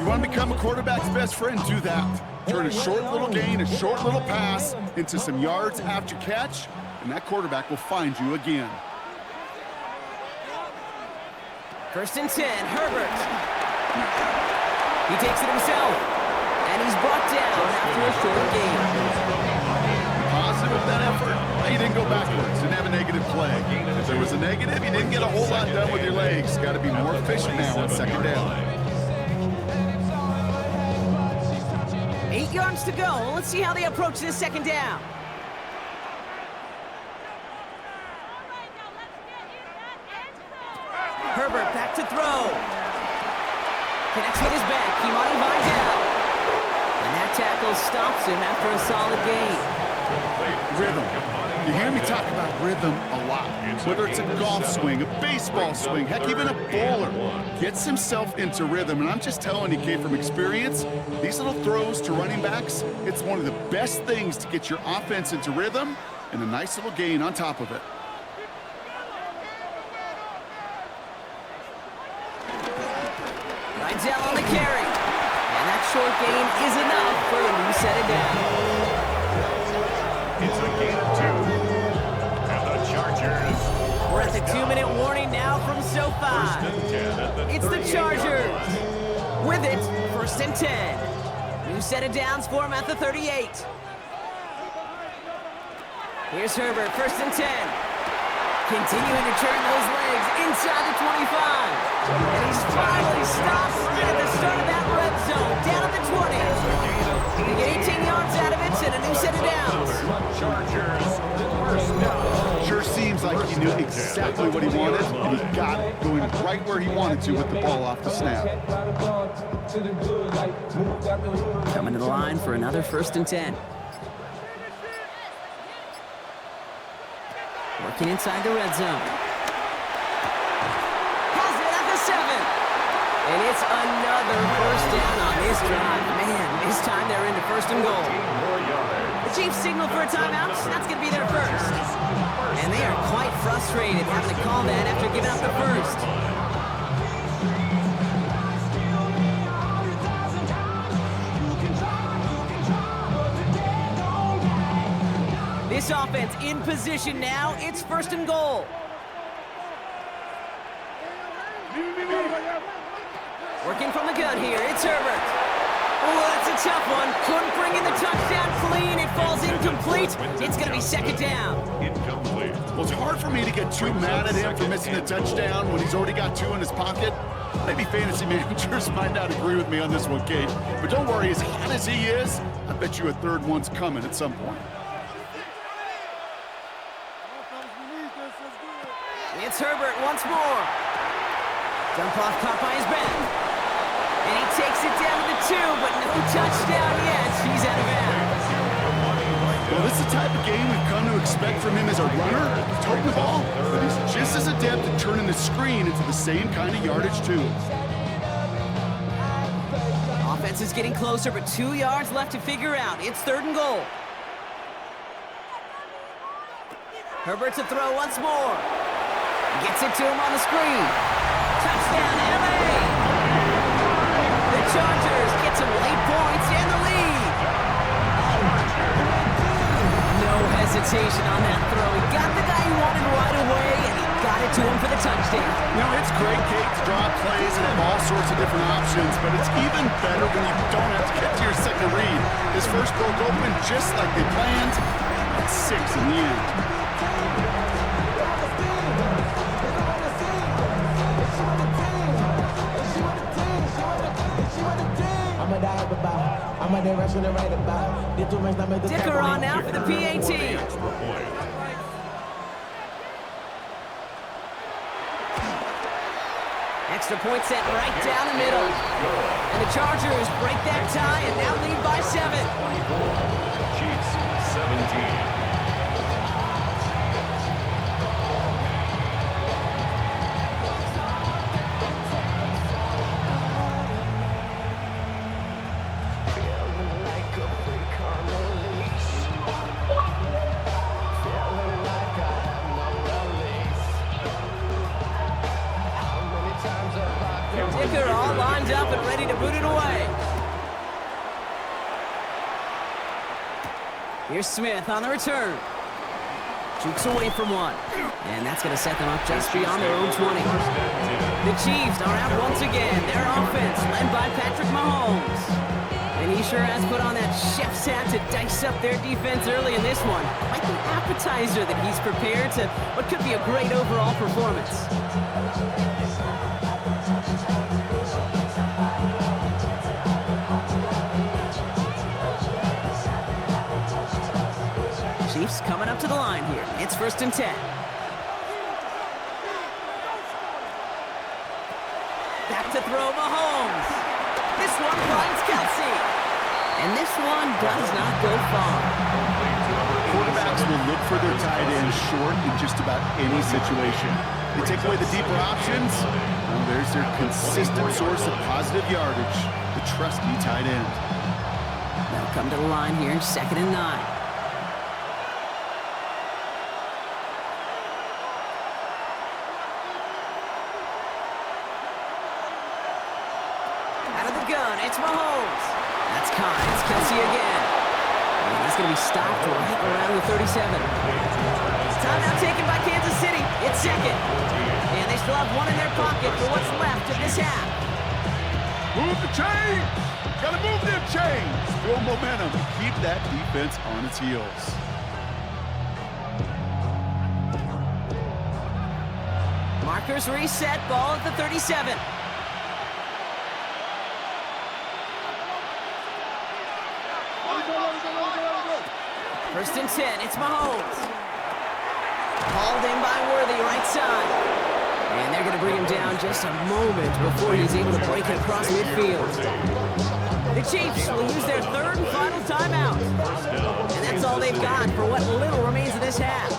You want to become a quarterback's best friend? Do that. Turn a short little gain, a short little pass into some yards after catch, and that quarterback will find you again. 1st and 10, Herbert. He takes it himself, and he's brought down after a short gain. Positive of that effort. He didn't go backwards, didn't have a negative play. If there was a negative, you didn't get a whole lot done with your legs. Got to be more efficient now on 2nd down. 8 yards to go. Let's see how they approach this 2nd down. Herbert back to throw. Connects with his back. Kimani Vidal. And that tackle stops him after a solid gain. Rhythm. You hear me talk about rhythm a lot. Whether it's a golf swing, a baseball swing, heck, even a bowler gets himself into rhythm. And I'm just telling you, kid, from experience, these little throws to running backs, it's one of the best things to get your offense into rhythm and a nice little gain on top of it. Vidal on the carry. And that short gain is enough for a new set it down. It's a gain of 2. And the Chargers. We're at the 2-minute warning now from SoFi. First and 10 at the It's the 38 Chargers. yard line. With it, first and 10. New set of downs for him at the 38. Here's Herbert, first and 10. Continuing to turn those legs inside the 25. And he's finally stopped right at the start of that red zone, down at the 20. They get 18 yards out of it and a new set of downs. Chargers, first down. Sure seems like he knew exactly what he wanted, and he got it going right where he wanted to with the ball off the snap. Coming to the line for another first and 10. Working inside the red zone. Has it at the 7. And it's another first down on this drive. Man, this time they're into first and goal. The Chiefs signal for a timeout. That's going to be their first. And they are quite frustrated having to call that after giving up the first. This offense in position now. It's first and goal. Working from the gun here. It's Herbert. Oh, that's a tough one. Couldn't bring in the touchdown clean. It falls incomplete. It's going to be second down. Incomplete. Well, it's hard for me to get too mad at him for missing a touchdown when he's already got 2 in his pocket. Maybe fantasy managers might not agree with me on this one, Kate. But don't worry, as hot as he is, I bet you a third one's coming at some point. It's Herbert once more. Dump off caught by his back. And he takes it down to the 2, but no touchdown yet. He's out of bounds. Well, this is the type of game we've come to expect from him as a runner, toting the ball, but he's just as adept at turning the screen into the same kind of yardage, too. Offense is getting closer, but 2 yards left to figure out. It's third and goal. Herbert to throw once more. Gets it to him on the screen. Touchdown, LA! The Chargers get some late points and the lead. No hesitation on that throw. He got the guy he wanted right away, and he got it to him for the touchdown. You know, it's great, Kate, to draw plays and have all sorts of different options, but it's even better when you don't have to get to your second read. His first broke open just like they planned. That's 6 in the end. Dicker on now for the PAT. Extra point set right down the middle. And the Chargers break that tie and now lead by 7. Chiefs 17. Dicker all lined up and ready to boot it away. Here's Smith on the return. Jukes away from one. And that's going to set them up just beyond their own 20. The Chiefs are out once again. Their offense led by Patrick Mahomes. And he sure has put on that chef's hat to dice up their defense early in this one. Like the appetizer that he's prepared to what could be a great overall performance. Chiefs coming up to the line here. It's first and 10. Back to throw Mahomes. This one finds Kelsey. And this one does not go far. Quarterbacks will look for their tight end short in just about any situation. They take away the deeper options. Well, there's their consistent source of positive yardage, the trusty tight end. They'll come to the line here, 2nd and 9. Out of the gun, it's Mahomes. That's Khan, it's Kelsey again. And he's going to be stopped right around the 37. Timeout taken by Kansas City. It's 2nd. And they still have one in their pocket for what's left of this half. Move the chain! Gotta move them chains! Build momentum to keep that defense on its heels. Markers reset, ball at the 37. First and 10, it's Mahomes. Hauled in by Worthy, right side. And they're going to bring him down just a moment before he's able to break it across midfield. The Chiefs will use their 3rd and final timeout. And that's all they've got for what little remains of this half.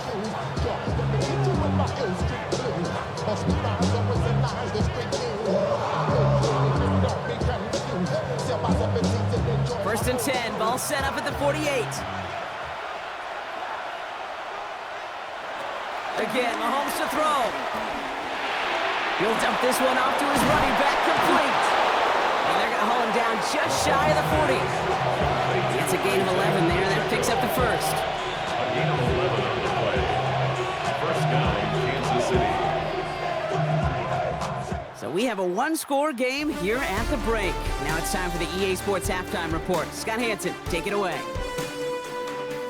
First and 10, ball set up at the 48. Again, Mahomes to throw. He'll dump this one off to his running back, complete. And they're going to haul him down just shy of the 40. It's a gain of 11 there. That picks up the first. A gain of 11 on the play. First down, Kansas City. So we have a one-score game here at the break. Now it's time for the EA Sports Halftime Report. Scott Hansen, take it away.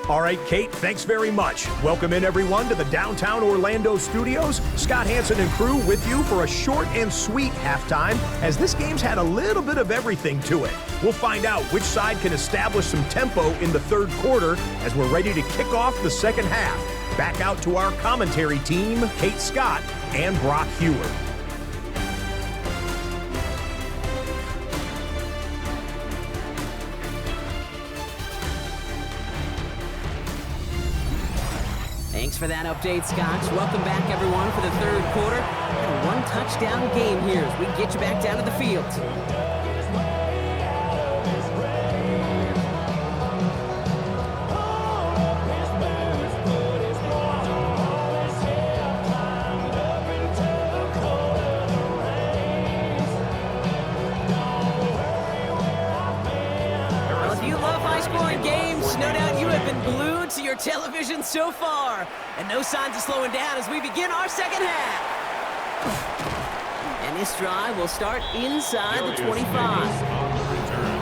All right, Kate, thanks very much. Welcome in, everyone, to the downtown Orlando studios. Scott Hansen and crew with you for a short and sweet halftime, as this game's had a little bit of everything to it. We'll find out which side can establish some tempo in the 3rd quarter as we're ready to kick off the 2nd half. Back out to our commentary team, Kate Scott and Brock Hewer. Thanks for that update, Scott. Welcome back, everyone, for the 3rd quarter. And a one-touchdown game here as we get you back down to the field. Well, if you love high-scoring games, no doubt you have been glued to your television so far. And no signs of slowing down as we begin our 2nd half. And this drive will start inside the 25.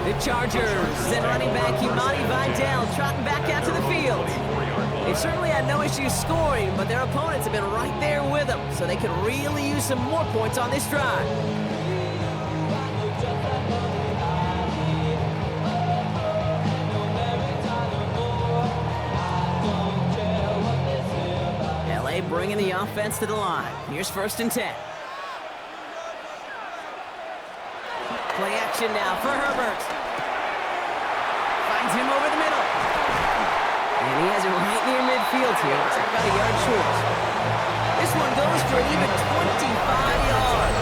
The Chargers and running back Imani Vidal trotting back out to the field. They've certainly had no issues scoring, but their opponents have been right there with them, so they could really use some more points on this drive. Bringing the offense to the line. Here's 1st and 10. Play action now for Herbert. Finds him over the middle. And he has it right near midfield here. It's about a yard short. This one goes for an even 25 yards.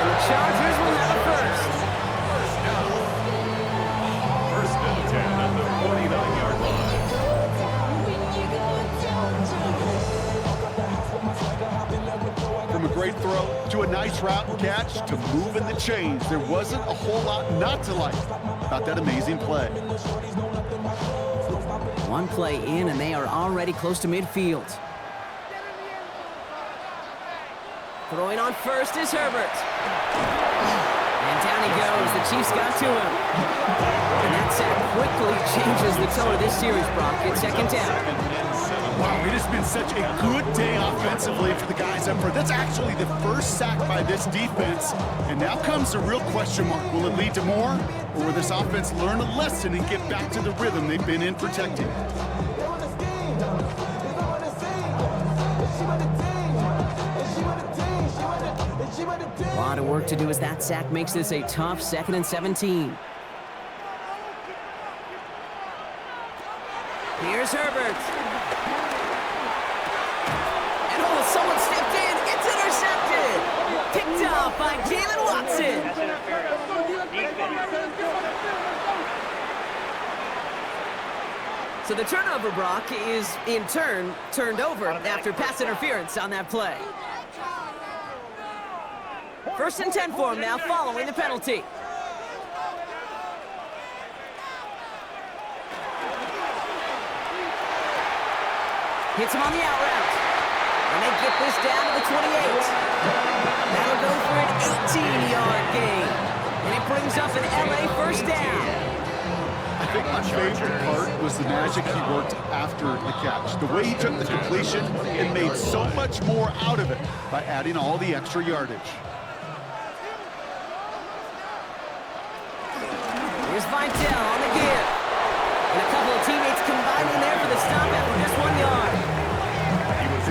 And the Chargers will have a first. First and 10 at the 49-yard line. From a great throw to a nice route and catch to moving the chains, there wasn't a whole lot not to like about that amazing play. One play in, and they are already close to midfield. Throwing on first is Herbert. And down he goes. The Chiefs got to him. And that sack quickly changes the tone of this series, Brock. It's 2nd down. Wow, it has been such a good day offensively for the guys up front. That's actually the first sack by this defense. And now comes the real question mark. Will it lead to more? Or will this offense learn a lesson and get back to the rhythm they've been in protecting? A lot of work to do as that sack makes this a tough 2nd and 17. Here's Herbert. And oh, someone stepped in. It's intercepted. Picked off by Jalen Watson. So the turnover, Brock, is in turn turned over after pass interference on that play. 1st and 10 for him now following the penalty. Hits him on the out route. And they get this down to the 28. That'll go for an 18-yard gain. And it brings up an LA first down. I think my favorite part was the magic he worked after the catch. The way he took the completion and made so much more out of it by adding all the extra yardage. Here's Vitale on the give. And a couple of teammates combining there for the stop after just 1 yard.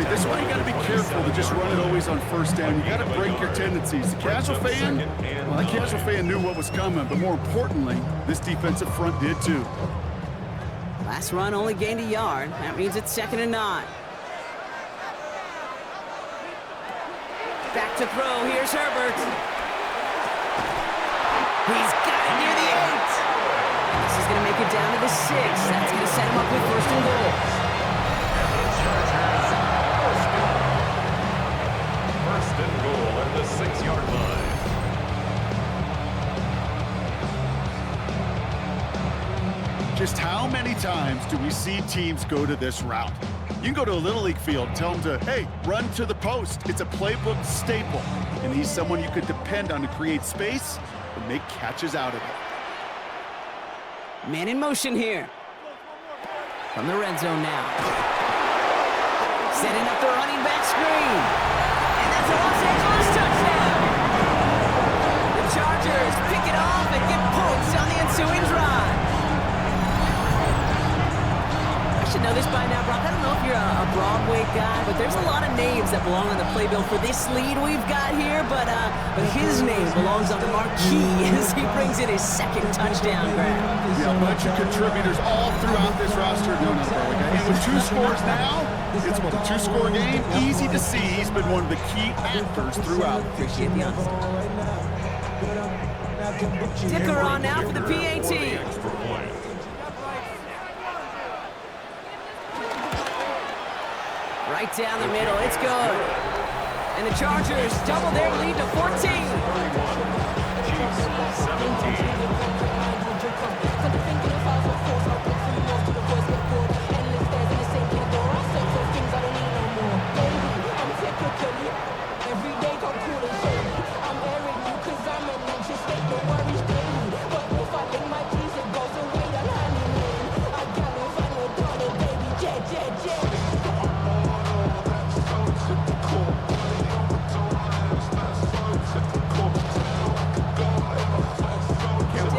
This is why you got to be careful to just run it always on 1st down. You got to break your tendencies. The casual fan, well, the casual fan knew what was coming, but more importantly, this defensive front did too. Last run only gained a yard. That means it's 2nd and 9. Back to throw. Here's Herbert. He's got it near the 8. This is going to make it down to the 6. That's going to set him up with 1st and goal. First and goal at the 6-yard line. Just how many times do we see teams go to this route? You can go to a Little League field, tell them to, hey, run to the post. It's a playbook staple. And he's someone you could depend on to create space and make catches out of it. Man in motion here. From the red zone now. Setting up the running back screen. And that's a Los Angeles touchdown. The Chargers pick it off and get points on the ensuing drive. I should know this by now, Brock. I don't know if you're a Broadway guy, but there's a lot of names that belong on the playbill for this lead we've got here, but his name belongs on the marquee as he brings in his 2nd touchdown grab. Yeah, a bunch of contributors all throughout this roster doing this, and with 2 scores now, it's what, a 2-score game? Easy to see he's been one of the key actors throughout. Appreciate the honesty. Dicker on now for the PAT. Right down the middle, it's good. And the Chargers double their lead to 14. Chiefs 17.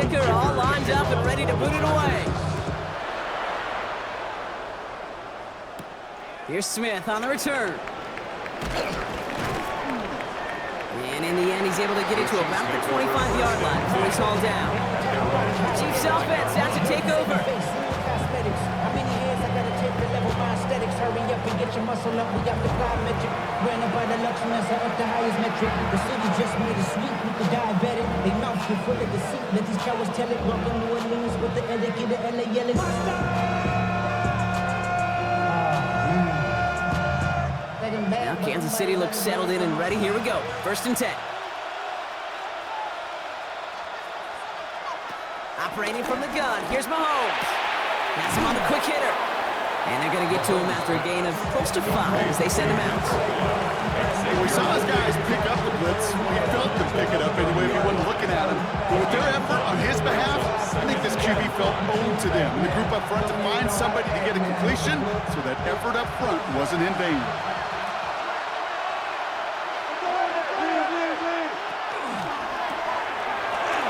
Dicker all lined up and ready to boot it away. Here's Smith on the return. And in the end, he's able to get it to about the 25-yard line before he's hauled down. Chiefs offense out to take over. How many years I gotta take to level my aesthetics? Hurry up and get your muscle up. We got the plyometric. Ran up by the luxuriness up the highest metric. The city just made a sweep with the diabetic. They mouths were full of deceit. Let these cowards tell it. Welcome New Orleans with the educated LA yelling. Now Kansas City looks settled in and ready. Here we go. 1st and 10. Operating from the gun. Here's Mahomes. Has him on the quick hitter. And they're going to get to him after a gain of close to 5 as they send him out. We saw his guys pick up the blitz. We felt them pick it up anyway if we wasn't looking at him. But with their effort on his behalf, I think this QB felt owed to them. And the group up front to find somebody to get a completion, so that effort up front wasn't in vain.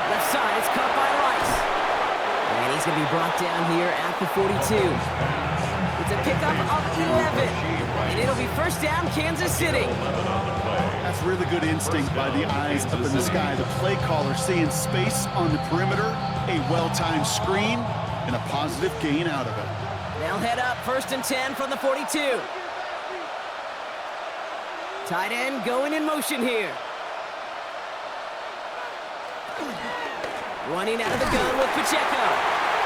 Left side, it's caught by Rice. And he's going to be brought down here at the 42. It's a pickup of 11. And it'll be 1st down, Kansas City. That's really good instinct by the eyes up in the sky. The play caller seeing space on the perimeter, a well-timed screen, and a positive gain out of it. They'll head up 1st and 10 from the 42. Tight end going in motion here. Running out of the gun with Pacheco.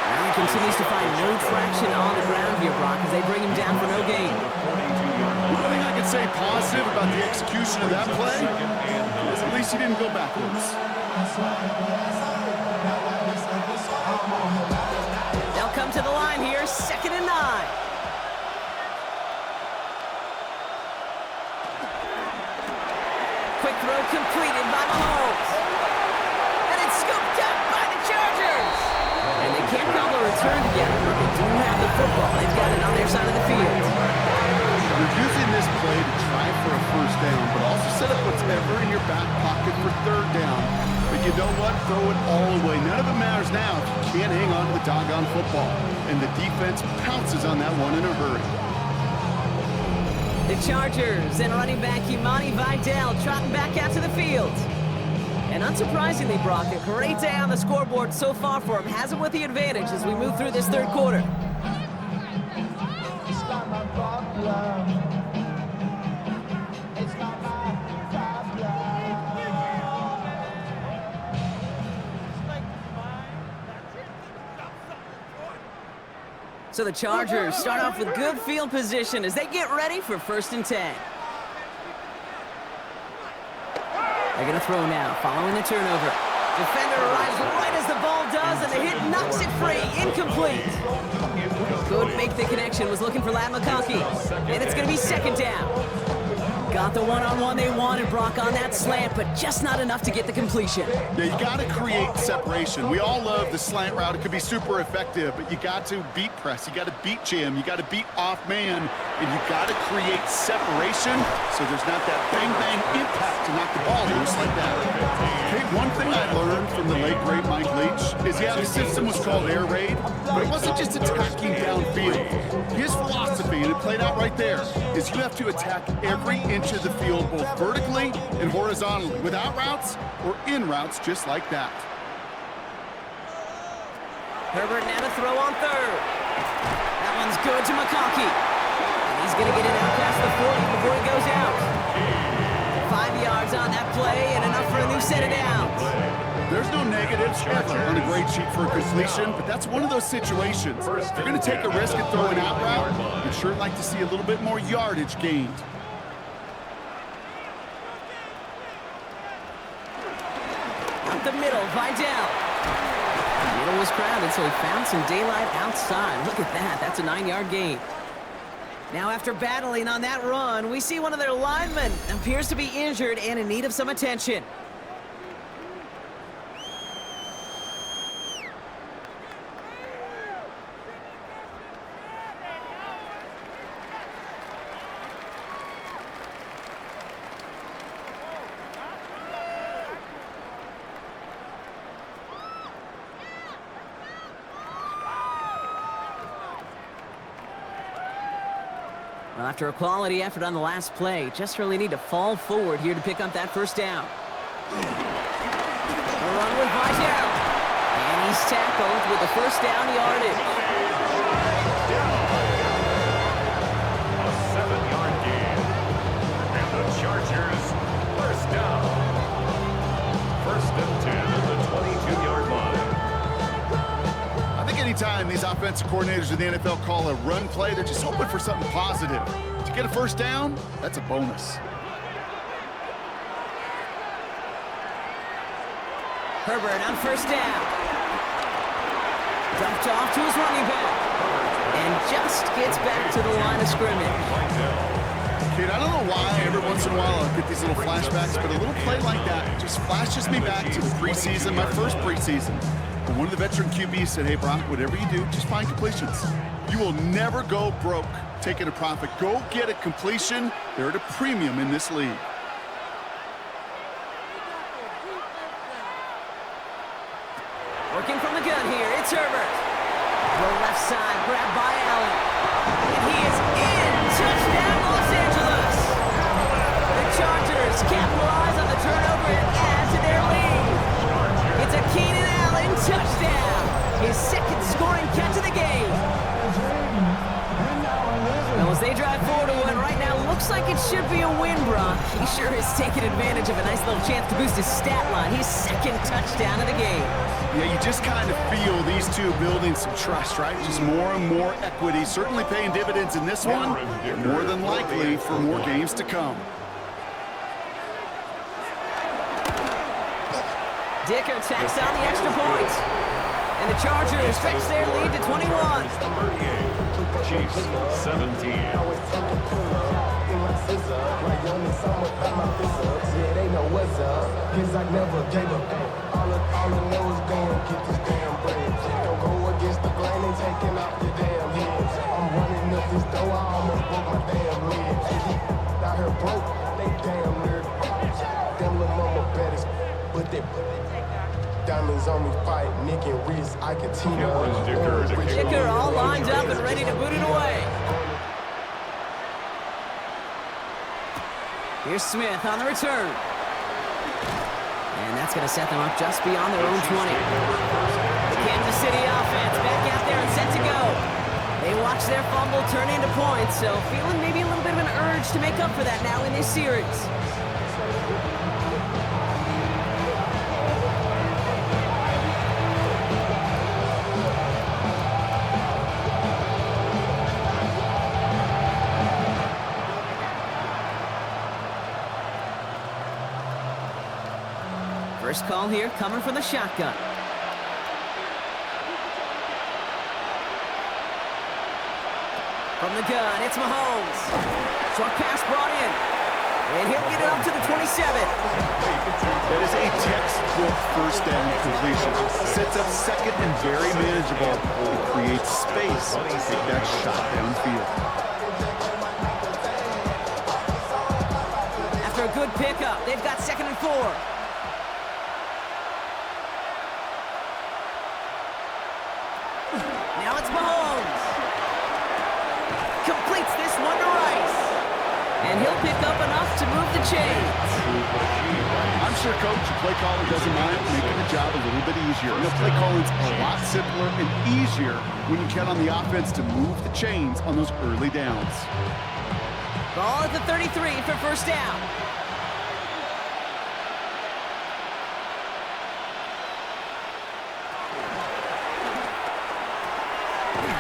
Now he continues to find no traction on the ground here, Brock, as they bring him down for no gain. One thing I could say positive about the execution of that play is at least he didn't go backwards. They'll come to the line here, 2nd and 9. Quick throw completed by Mahomes. And it's scooped up by the Chargers. And they can't call a return together, but they do have the football. They've got it on their side of the field. You're using this play to try for a 1st down, but also set up whatever in your back pocket for 3rd down. But you know what? Throw it all away. None of it matters now if you can't hang on to the doggone football. And the defense pounces on that one in a hurry. The Chargers and running back Imani Vidal trotting back out to the field. And unsurprisingly, Brock, a great day on the scoreboard so far for him. Has him with the advantage as we move through this 3rd quarter. It's not my problem. It's not my problem. So the Chargers start off with good field position as they get ready for 1st and 10. They're going to throw now, following the turnover. Defender arrives right as the ball does, and the hit knocks it free. Incomplete. Couldn't make the connection, was looking for Lat McConkey. And it's going to be 2nd down. Got the one-on-one they wanted, Brock, on that slant, but just not enough to get the completion. Yeah, you got to create separation. We all love the slant route. It could be super effective, but you got to beat press. You got to beat jam. You got to beat off man, and you got to create separation so there's not that bang-bang impact to knock the ball loose like that. Okay, one thing I learned from the late, great Mike Leach is, yeah, the system was called air raid, but it wasn't just attacking downfield. His philosophy, and it played out right there, is you have to attack every inch of the field, both vertically and horizontally, without routes or in routes, just like that. Herbert now to throw on 3rd. That one's good to McConkey. And he's going to get it out past the 40 before he goes out. 5 yards on that play and enough for a new set of downs. There's no negatives ever on a grade sheet for a completion, but that's one of those situations. If you're going to take a risk and throw an out route, you'd sure like to see a little bit more yardage gained. Up the middle, Vidal. The middle was crowded, so he found some daylight outside. Look at that. That's a 9-yard gain. Now, after battling on that run, we see one of their linemen appears to be injured and in need of some attention. Well, after a quality effort on the last play, just really need to fall forward here to pick up that 1st down. A run with Vidal. And he's tackled with the 1st down yardage. A 7-yard gain. And the Chargers, 1st down. 1st and 10 at the 22-yard line. I think anytime these offensive coordinators in the NFL call a run play, they're just hoping for something positive. To get a 1st down, that's a bonus. Herbert on 1st down. Dumped off to his running back. And just gets back to the line of scrimmage. Kid, I don't know why every once in a while I'll get these little flashbacks, but a little play like that just flashes me back to the preseason, my first preseason. And one of the veteran QBs said, hey, Brock, whatever you do, just find completions. You will never go broke taking a profit. Go get a completion. They're at a premium in this league. Working from the gun here, it's Herbert. The left side, grabbed by Allen. And he is in. Touchdown, Los Angeles. The Chargers capitalize on Looks like it should be a win, Brock. He sure is taking advantage of a nice little chance to boost his stat line. His second touchdown of the game. Yeah, you just kind of feel these two building some trust, right? Just more and more equity, certainly paying dividends in this one, and more than likely for more games to come. Dicker tacks on the extra point. And the Chargers stretch their lead to 21. 38, Chiefs 17. Yeah, they know what's up. Cause I never gave up. All I know is go and get this damn bread. Don't go against the grain and taking off your damn heads. I'm running up this door, I almost broke my damn legs. Out here broke, they damn near. Them little mama better, but they diamonds on me fight, Nick and Reese, I can team up. Dicker all lined up and ready to boot it away. Here's Smith on the return. And that's going to set them up just beyond their own 20. The Kansas City offense back out there and set to go. They watch their fumble turn into points, so feeling maybe a little bit of an urge to make up for that now in this series. First call here coming from the shotgun. From the gun, it's Mahomes. Short pass brought in. And he'll get it up to the 27. That is a textbook first down completion. Sets up second and very manageable. It creates space to take that shot downfield. After a good pickup, they've got 2nd and 4. Now it's Mahomes. Completes this one to Rice. And he'll pick up enough to move the chains. I'm sure Coach, play calling doesn't mind making the job a little bit easier. You know, play calling's a lot simpler and easier when you count on the offense to move the chains on those early downs. Ball at the 33 for first down.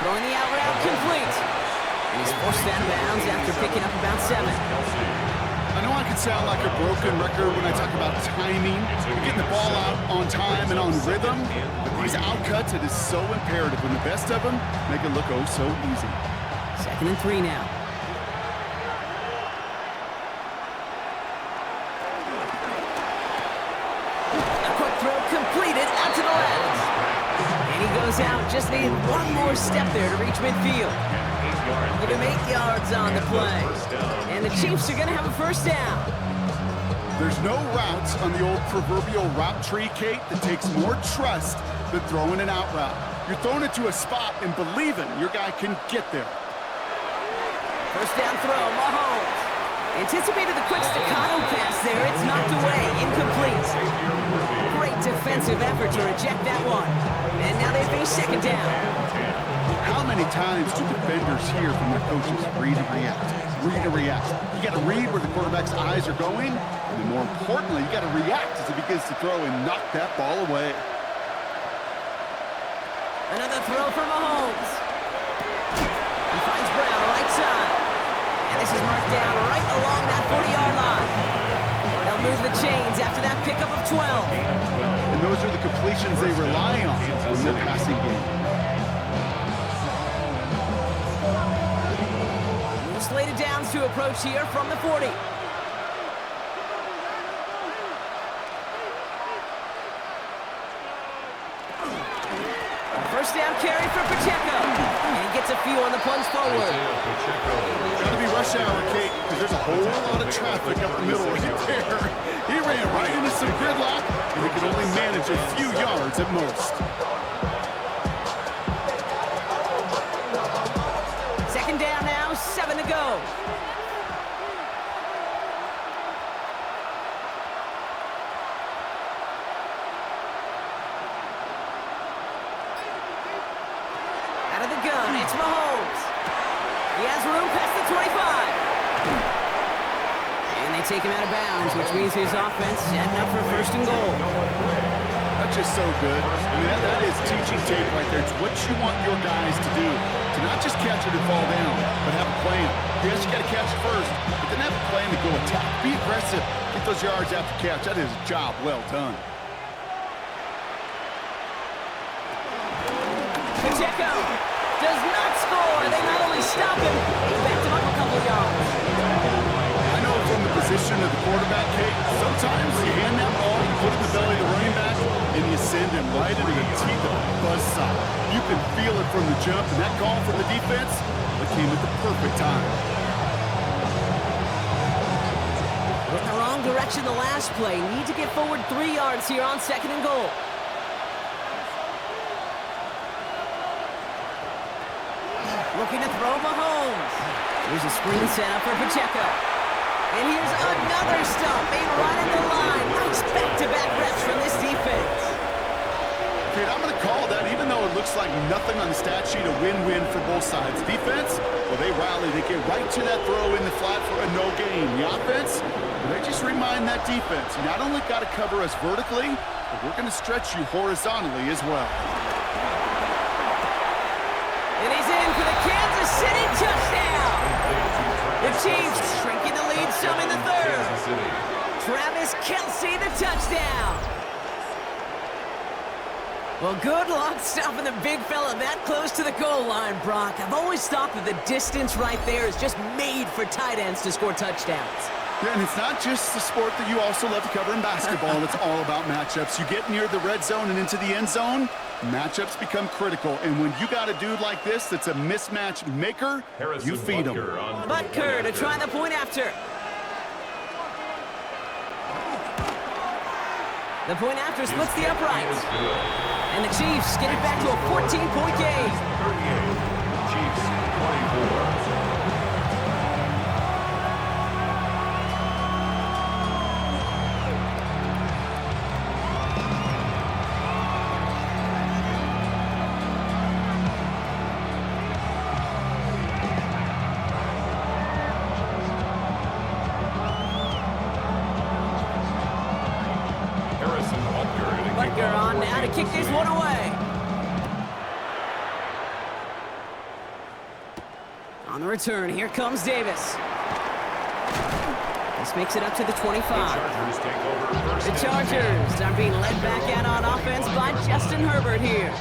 Throwing the out route complete. And he's forced out of bounds after picking up about 7. I know I can sound like a broken record when I talk about timing, getting the ball out on time and on rhythm, but these outcuts, it is so imperative when the best of them make it look oh so easy. 2nd and 3 now. A quick throw completed out to the left. And he goes out, just needed one more step there to reach midfield. Give him 8 yards on the play. And the Chiefs are going to have a first down. There's no routes on the old proverbial route tree, Kate, that takes more trust than throwing an out route. You're throwing it to a spot and believing your guy can get there. First down throw, Mahomes. Anticipated the quick staccato pass there. It's knocked away, incomplete. Great defensive effort to reject that one. And now they face 2nd down. How many times do defenders hear from their coaches, read and react, read and react? You got to read where the quarterback's eyes are going, and then more importantly, you got to react as he begins to throw and knock that ball away. Another throw for Mahomes. He finds Brown right side. And this is marked down right along that 40-yard line. They'll move the chains after that pickup of 12. And those are the completions they rely on in their passing game. Slated downs to approach here from the 40. First down carry for Pacheco. And he gets a few on the plunge forward. Got to be rush hour, Kate, because there's a whole lot of traffic up the middle right there. He ran right into some gridlock, and he could only manage a few yards at most. 2nd down now, 7 to go. Out of the gun, it's Mahomes. He has room past the 25. take him out of bounds, which means his offense setting up for first and goal. That's just so good. I mean, that is teaching tape right there. It's what you want your guys to do. To not just catch it and fall down, but have a plan. Yes, you got to catch it first, but then have a plan to go attack. Be aggressive. Get those yards after catch. That is a job well done. Pacheco does not score. They not only stop him, they backed him up a couple yards. I know from the position of the quarterback, Kate, sometimes you hand that ball, you put it in the belly of the running back, and you send him right into the teeth of the buzzsaw. You can feel it from the jump, and that call from the defense, it came at the perfect time. In the wrong direction the last play. Need to get forward 3 yards here on second and goal. Looking to throw Mahomes. Here's a screen set up for Pacheco. And here's another stop made right at the line. Nice back-to-back reps from this defense. Kate, I'm going to call that, even though it looks like nothing on the stat sheet, a win-win for both sides. Defense, well, they rally. They get right to that throw in the flat for a no gain. The offense, well, they just remind that defense, you not only got to cover us vertically, but we're going to stretch you horizontally as well. And he's in for the Kansas City touchdown. The Chiefs shrinking the lead some in the third. Travis Kelce, the touchdown. Well, good luck stopping the big fella that close to the goal line, Brock. I've always thought that the distance right there is just made for tight ends to score touchdowns. Yeah, and it's not just the sport that you also love to cover in basketball. It's all about matchups. You get near the red zone and into the end zone, matchups become critical. And when you got a dude like this that's a mismatch maker, you feed him. Butker to try the point after. The point after splits the uprights. And the Chiefs get it back to a 14-point game. 38, Chiefs 24. Butker on now to kick this one away. On the return, here comes Davis. This makes it up to the 25. The Chargers are being led back out on offense by Justin Herbert here.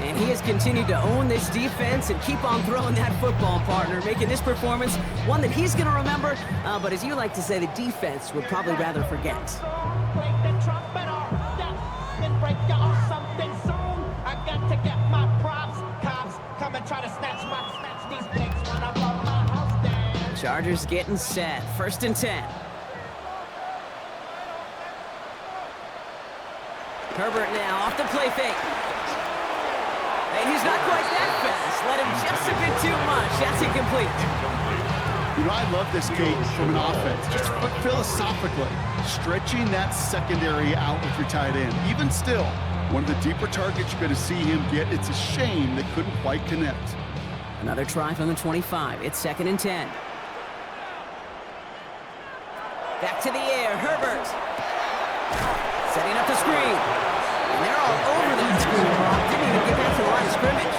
And he has continued to own this defense and keep on throwing that football, partner, making this performance one that he's going to remember, but as you like to say, the defense would probably rather forget. Break y'all something soon. I got to get my props. Cops come and try to snatch these pigs when I blow my house down. Chargers getting set. 1st and 10. Herbert now off the play fake. And he's not quite that fast. Let him just a bit too much. That's incomplete. You know, I love this, Kate, from an offense. Just philosophically, stretching that secondary out with your tight end. Even still, one of the deeper targets you're going to see him get. It's a shame they couldn't quite connect. Another try from the 25. It's 2nd and 10. Back to the air. Herbert. Setting up the screen. And they're all over that screen. Didn't even get back to the line of scrimmage.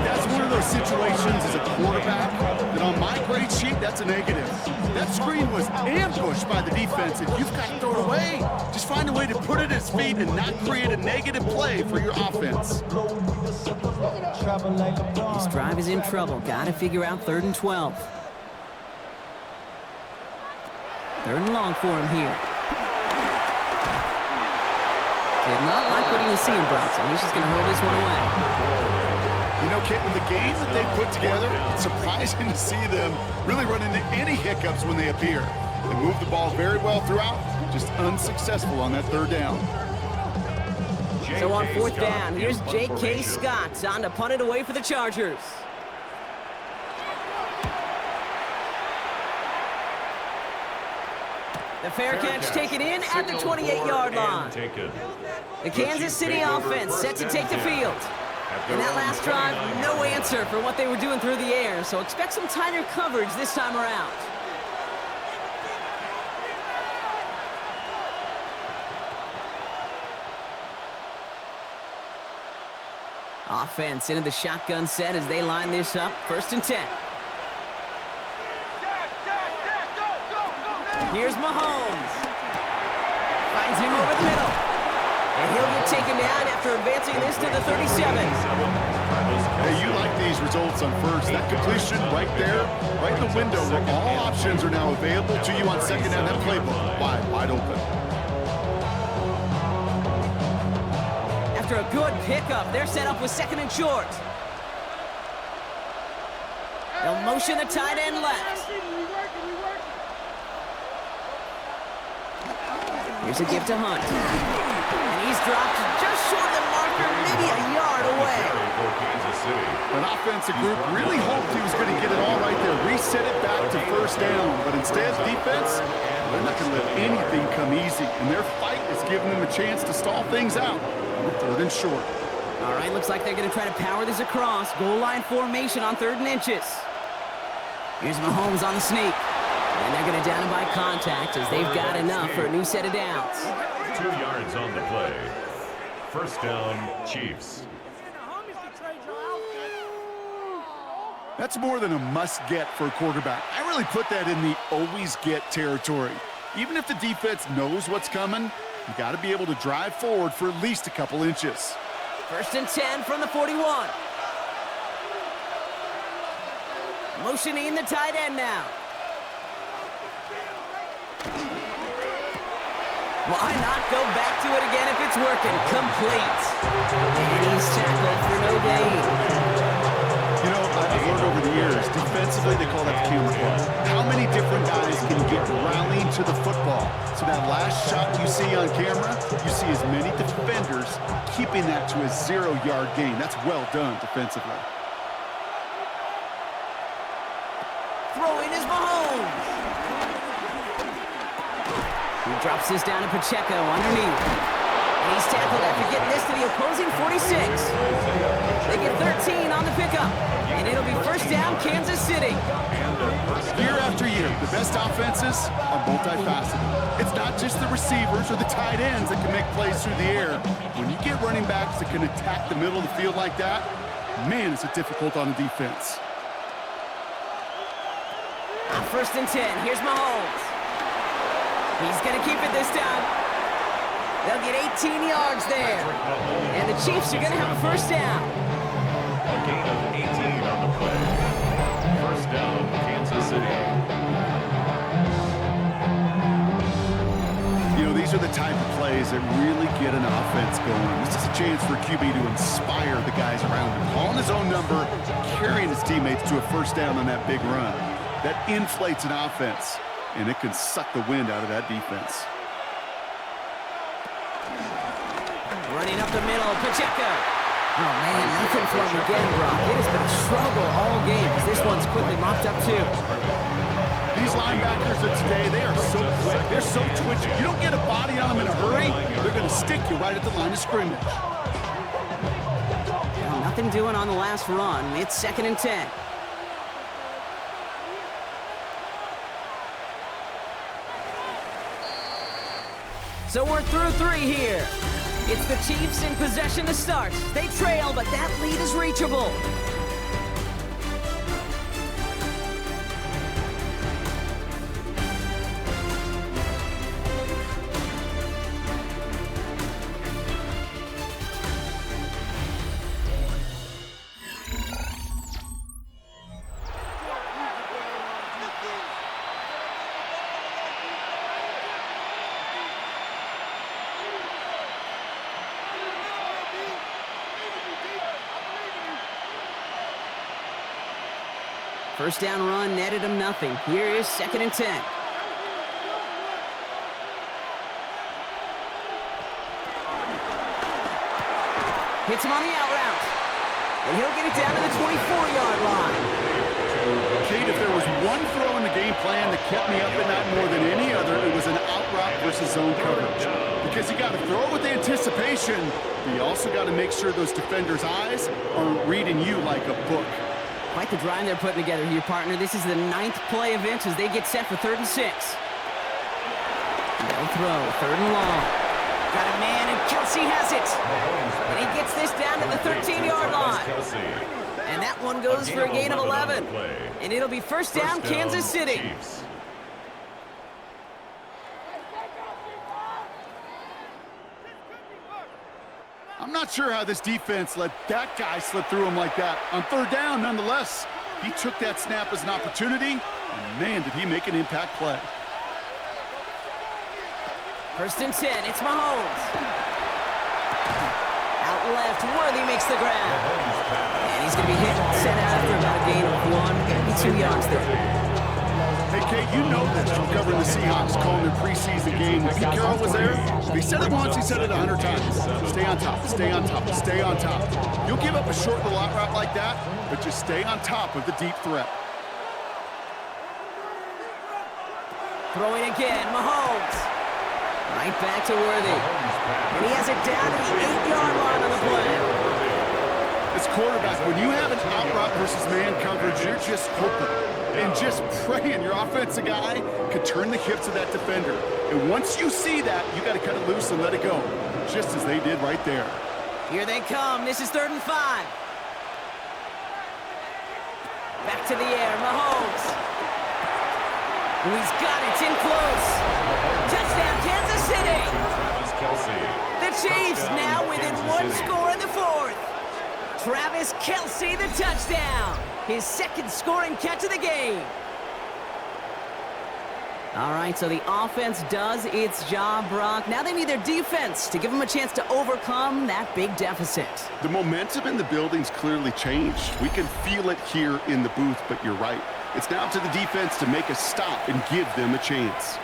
That's one of those situations as a quarterback that on my grade sheet, that's a negative. That screen was ambushed by the defense, and you've got to throw it away. Just find a way to put it at his feet and not create a negative play for your offense. This drive is in trouble. Got to figure out 3rd and 12. 3rd and long for him here. Did not like what he was seeing, Bronson. He's just going to hold this one away. You know, Kit, with the games that they've put together, it's surprising to see them really run into any hiccups when they appear. They move the ball very well throughout, just unsuccessful on that 3rd down. So on 4th down, here's J.K. Scott on to punt it away for the Chargers. The fair catch taken in at the 28-yard line. The Kansas City offense set to take the field. In that last drive, no answer for what they were doing through the air, so expect some tighter coverage this time around. Offense into the shotgun set as they line this up. 1st and 10. Here's Mahomes. Finds him over the middle. And he'll get taken down after advancing this to the 37. Hey, you like these results on first. That completion right there, right in the window where all options are now available to you on second down. That playbook wide open. After a good pickup, they're set up with 2nd and short. They'll motion the tight end left. Here's a give to Hunt. And he's dropped just short of the marker, maybe a yard away. An offensive group really hoped he was going to get it all right there, reset it back to 1st down. But instead, defense, they're not going to let anything come easy. And their fight is giving them a chance to stall things out. 3rd and short. All right, looks like they're going to try to power this across. Goal line formation on 3rd and inches. Here's Mahomes on the sneak. And they're going to down him by contact as they've got enough for a new set of downs. 2 yards on the play. 1st down, Chiefs. That's more than a must-get for a quarterback. I really put that in the always-get territory. Even if the defense knows what's coming, you got to be able to drive forward for at least a couple inches. 1st and 10 from the 41. Motioning the tight end now. Why not go back to it again if it's working? Complete. And he's tackled for no gain. You know, I've learned over the years, defensively they call that the camouflage. How many different guys can get rallying to the football? So that last shot you see on camera, you see as many defenders keeping that to a 0-yard gain. That's well done defensively. Throwing is Mahomes. He drops this down to Pacheco underneath. And he's tackled after getting this to the opposing 46. They get 13 on the pickup. And it'll be 1st down, Kansas City. Year after year, the best offenses are multifaceted. It's not just the receivers or the tight ends that can make plays through the air. When you get running backs that can attack the middle of the field like that, man, is it difficult on the defense. On 1st and 10, here's Mahomes. He's going to keep it this time. They'll get 18 yards there. And the Chiefs are going to have a 1st down. A gain of 18 on the play. 1st down, Kansas City. You know, these are the type of plays that really get an offense going. This is a chance for QB to inspire the guys around him. Calling his own number, carrying his teammates to a 1st down on that big run. That inflates an offense, and it can suck the wind out of that defense. Running up the middle, Pacheco. Oh, man, nothing for him again, Brock. It has been a struggle all game as this one's quickly mopped up, too. These linebackers of today, they are so quick. They're so twitchy. You don't get a body on them in a hurry, they're going to stick you right at the line of scrimmage. Well, nothing doing on the last run. It's 2nd and 10. So we're through 3 here. It's the Chiefs in possession to start. They trail, but that lead is reachable. First down run netted him nothing. Here is 2nd and 10. Hits him on the out route. And he'll get it down to the 24-yard line. Kate, if there was one throw in the game plan that kept me up at night more than any other, it was an out route versus zone coverage. Because you got to throw with anticipation, but you also got to make sure those defenders' eyes aren't reading you like a book. Quite the drive they're putting together here, partner. This is the 9th play of Vince as they get set for 3rd and 6. They'll throw, 3rd and long. Got a man, and Kelsey has it. And he gets this down to the 13-yard line. And that one goes for a gain of 11. And it'll be first down, Kansas City. I'm not sure how this defense let that guy slip through him like that. On third down, nonetheless, he took that snap as an opportunity, and man, did he make an impact play. First and 10, it's Mahomes. Out left, Worthy makes the grab. And he's going to be hit, set out after about a gain of 2 yards there. Hey, Kate, you know this from covering the Seahawks, calling their preseason game. Pete Carroll was there. He said it once, he said it 100 times. Stay on top, stay on top, stay on top. You'll give up a short little out route like that, but just stay on top of the deep threat. Throwing again, Mahomes. Right back to Worthy. And he has it down to the 8-yard line on the play. As quarterback, when you have an out route versus man coverage, you're just hoping and just praying your offensive guy could turn the hips of that defender. And once you see that, you got to cut it loose and let it go, just as they did right there. Here they come. This is 3rd and 5. Back to the air, Mahomes. He's got it. It's in close. Touchdown, Kansas City. The Chiefs now within 1 score in the 4th. Travis Kelce, the touchdown. His 2nd scoring catch of the game. All right, so the offense does its job, Brock. Now they need their defense to give them a chance to overcome that big deficit. The momentum in the building's clearly changed. We can feel it here in the booth, but you're right. It's now up to the defense to make a stop and give them a chance.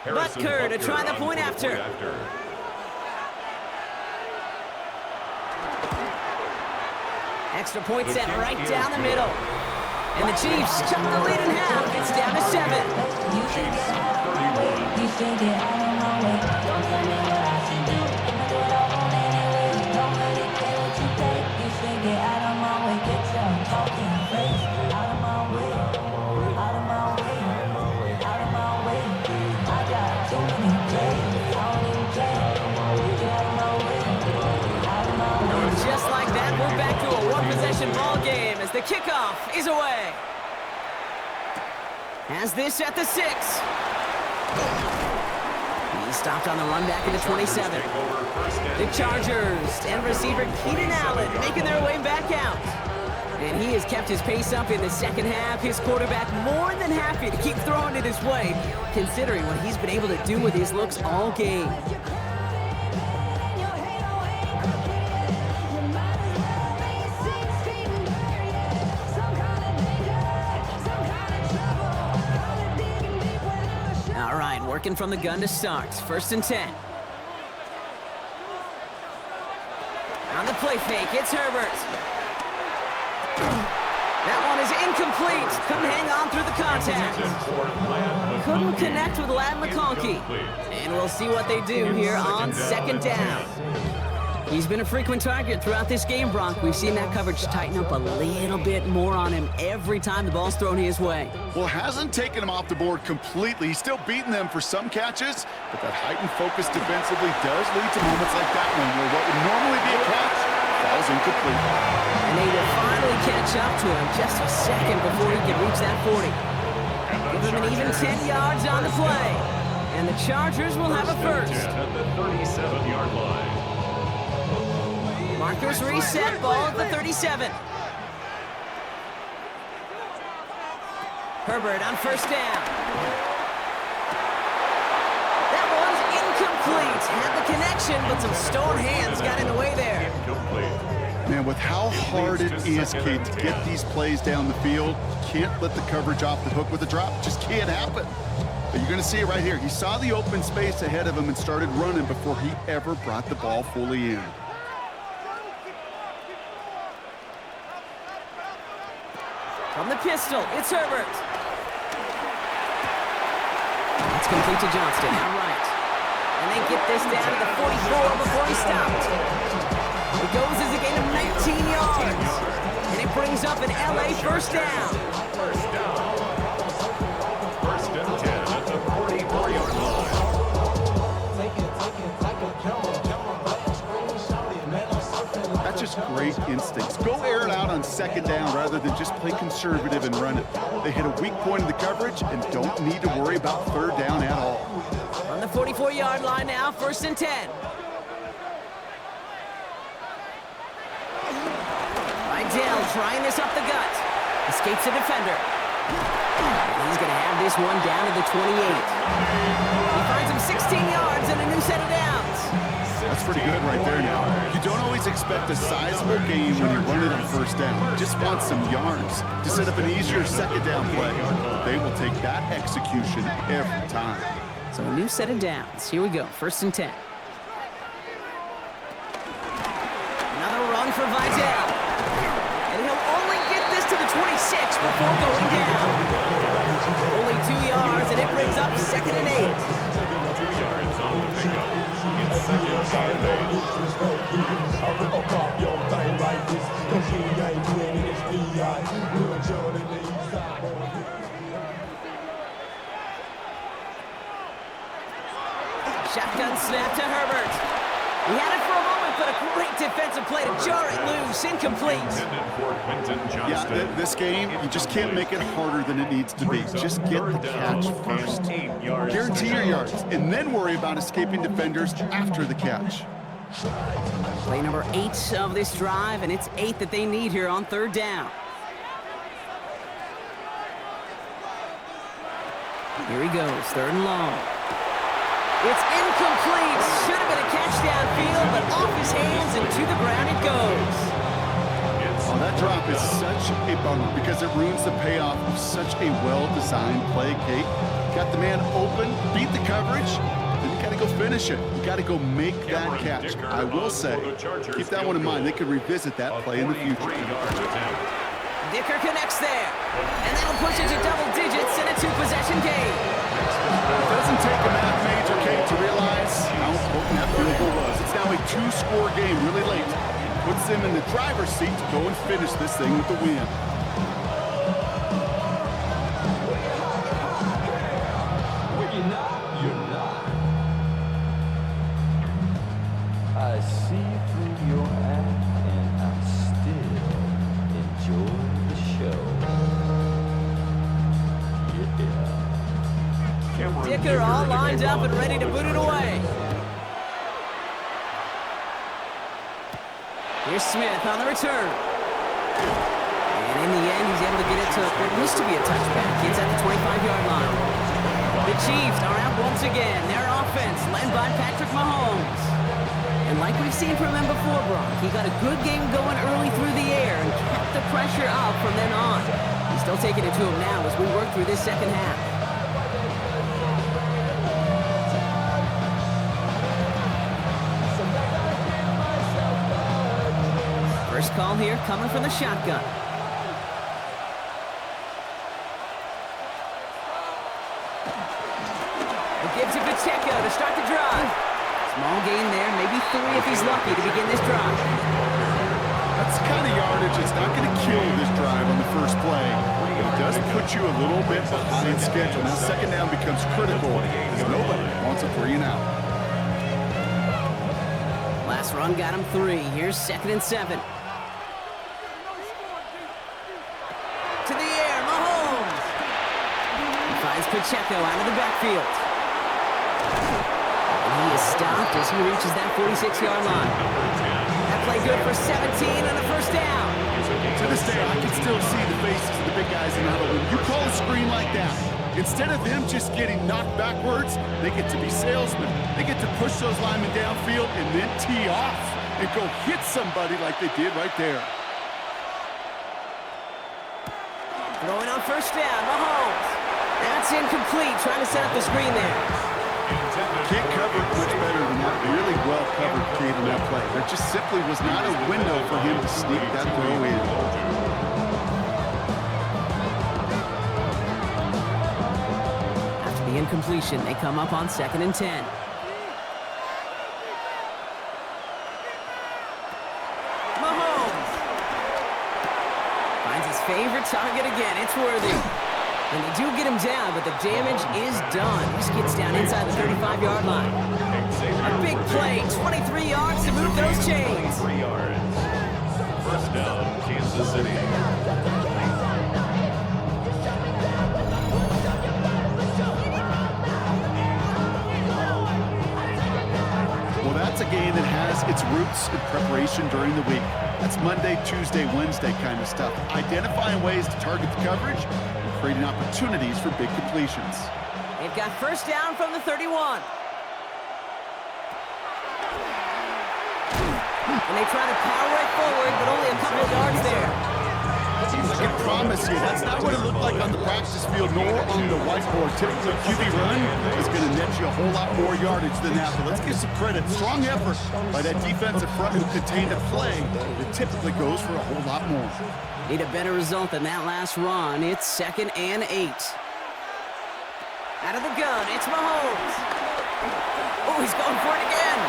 Butker to try the point after. Extra point set right down the middle. And the Chiefs cut the lead in half. It's down to 7. Just like that, we're back to a one-possession ball game as the kickoff is away. Has this at the 6. He stopped on the run back at the 27. The Chargers and receiver Keenan Allen making their way back out. And he has kept his pace up in the second half. His quarterback more than happy to keep throwing it his way, considering what he's been able to do with his looks all game. Working from the gun to start. 1st and 10. On the play fake, it's Herbert. That one is incomplete. Couldn't hang on through the contact. Couldn't connect with Ladd McConkey. And we'll see what they do here on 2nd down. He's been a frequent target throughout this game, Brock. We've seen that coverage tighten up a little bit more on him every time the ball's thrown his way. Well, hasn't taken him off the board completely. He's still beating them for some catches, but that heightened focus defensively does lead to moments like that one where what would normally be a catch falls incomplete. And they will finally catch up to him just a second before he can reach that 40. Give him an even 10 yards on the play. And the Chargers will have a first. At the 37-yard line. Markers reset, ball at the 37. Herbert on 1st down. That one's incomplete. Had the connection, but some stone hands got in the way there. Man, with how hard it is, Kate, to get these plays down the field, can't let the coverage off the hook with a drop. Just can't happen. But you're going to see it right here. He saw the open space ahead of him and started running before he ever brought the ball fully in. From the pistol, it's Herbert. It's complete to Johnston, all right. And they get this down to the 44 before he stopped. It goes as a gain of 19 yards. And it brings up an LA first down. First down. First and 10 at the 44-yard line. That's just great instincts. Go air it out on second down rather than just play conservative and run it. They hit a weak point in the coverage and don't need to worry about third down at all. On the 44-yard line now, first and 10. Rydell trying this up the gut. Escapes the defender. He's going to have this one down to the 28. He finds him 16 yards and a new set of downs. That's pretty good right there now. You don't always expect a sizable gain when you run it on first down. You just want some yards to set up an easier second down play. They will take that execution every time. So a new set of downs. Here we go, first and 10. Another run for Vidal. And he'll only get this to the 26 before going down. Only 2 yards, and it brings up second and 8. 2 yards on the pickup. It's second and 8. Shotgun snap to Herbert. He had it for a moment, but a great defensive play to jar it loose. Incomplete. Yeah, this game, you just can't make it harder than it needs to be. Just get the catch first. Guarantee your yards, and then worry about escaping defenders after the catch. Play number 8 of this drive, and it's 8 that they need here on third down. Here he goes, third and long. It's incomplete. Should have been a catch downfield, but off his hands and to the ground it goes. Oh, that drop is such a bummer because it ruins the payoff of such a well-designed play, Kate. Got the man open, beat the coverage, then you got to go finish it. You got to go make that catch. I will say, keep that one in mind. They could revisit that play in the future. Dicker connects there, and that'll push it to double digits in a 2-possession game. It doesn't take a math major, Kate, to realize how important that field goal was. It's now a 2-score game really late. Puts them in the driver's seat to go and finish this thing with the win. You're not. I see through your act, and I still enjoy the show. Yeah. Dicker all lined up and ready to boot it away. Here's Smith on the return. And in the end, he's able to get it to what used to be a touchback. It's at the 25-yard line. The Chiefs are out once again. Their offense led by Patrick Mahomes. And like we've seen from him before, Brock, he got a good game going early through the air and kept the pressure up from then on. He's still taking it to him now as we work through this second half. First call here coming from the shotgun. It gives it Pacheco to start the drive. Small gain there, maybe 3 if he's lucky to begin this drive. That's the kind of yardage that's not going to kill this drive on the first play. But it does put you a little bit behind schedule. Now second down becomes critical because nobody wants a 3 and out. Last run got him 3. Here's second and 7. To the air, Mahomes. He finds Pacheco out of the backfield. And he is stopped as he reaches that 46-yard line. That play good for 17 and a first down. To this day, I can still see the faces of the big guys in the huddle. When you call a screen like that, instead of them just getting knocked backwards, they get to be salesmen. They get to push those linemen downfield and then tee off and go hit somebody like they did right there. Throwing on first down, Mahomes. That's incomplete, trying to set up the screen there. Can't cover it much better than that. Really well covered, Kate, in that play. There just simply was not a window for him to sneak that throw in. After the incompletion, they come up on second and 10. Mahomes. favorite target again. It's worthy. And they do get him down, but the damage is done. He gets down inside the 35-yard line. A big play, 23 yards to move those chains. 23 yards. First down, Kansas City. Well, that's a game that has its roots in preparation during the week. That's Monday, Tuesday, Wednesday kind of stuff. Identifying ways to target the coverage and creating opportunities for big completions. They've got first down from the 31. And they try to power right forward, but only a couple of yards there. I can promise you, that's not what it looked like on the practice field nor on the whiteboard. Typically, QB run is going to net you a whole lot more yardage than that. But let's give some credit. Strong effort by that defensive front who contained a play that typically goes for a whole lot more. Need a better result than that last run. It's 2nd and 8. Out of the gun, it's Mahomes. Oh, he's going for it again.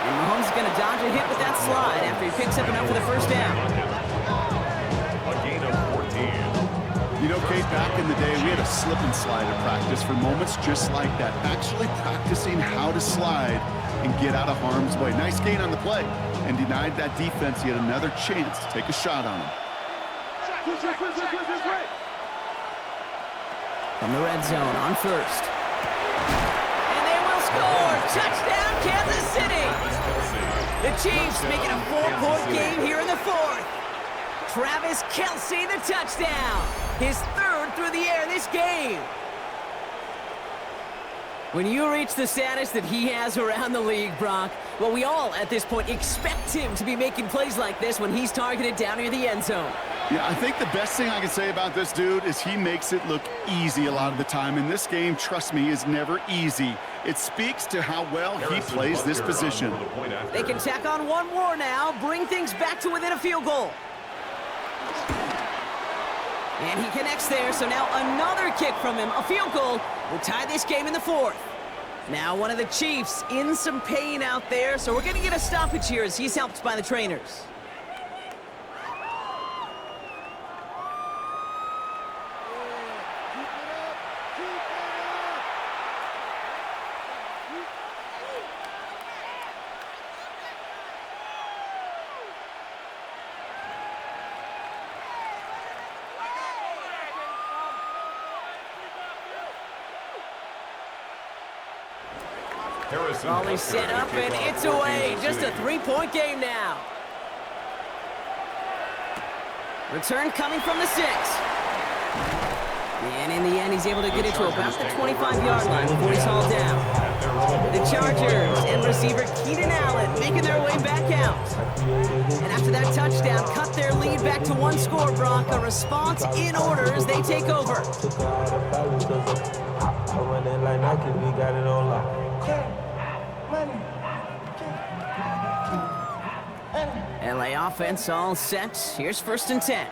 And Mahomes is going to dodge a hit with that slide after he picks up enough for the first down. A gain of 14. You know, Kate, back in the day, we had a slip and slide at practice for moments just like that. Actually practicing how to slide and get out of harm's way. Nice gain on the play and denied that defense yet another chance to take a shot on him. From the red zone on first. And they will score! Touchdown, Kansas City! The Chiefs making a 4-point game here in the 4th. Travis Kelce, the touchdown. His 3rd through the air this game. When you reach the status that he has around the league, Brock, well, we all at this point expect him to be making plays like this when he's targeted down near the end zone. Yeah, I think the best thing I can say about this dude is he makes it look easy a lot of the time. And this game, trust me, is never easy. It speaks to how well he plays this position. They can tack on one more now, bring things back to within a field goal. And he connects there, so now another kick from him. A field goal will tie this game in the 4th. Now one of the Chiefs in some pain out there, so we're going to get a stoppage here as he's helped by the trainers. Raleigh set up, and it's away. Just a 3-point game now. Return coming from the 6. And in the end, he's able to get it to about the 25-yard line before he's hauled down. The Chargers and receiver Keenan Allen making their way back out. And after that touchdown, cut their lead back to 1 score, Brock. A response in order as they take over. LA offense all set. Here's 1st and 10.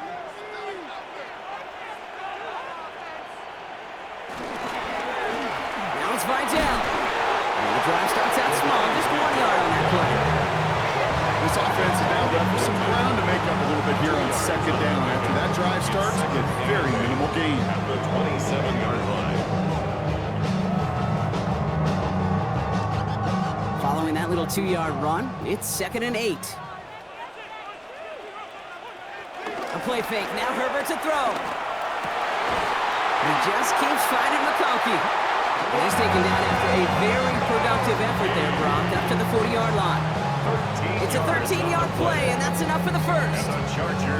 Now it's Vidal. And the drive starts out small, just 1 yard on that play. This offense is now left with some ground to make up a little bit here on 2nd down. After that drive starts, you get very minimal gain. At the 27-yard line. Following that little 2-yard run, it's 2nd and 8. A play fake, now Herbert to throw. He just keeps finding McConkey. He's taken down after a very productive effort there, Brock, up to the 40-yard line. It's a 13-yard play, and that's enough for the 1st.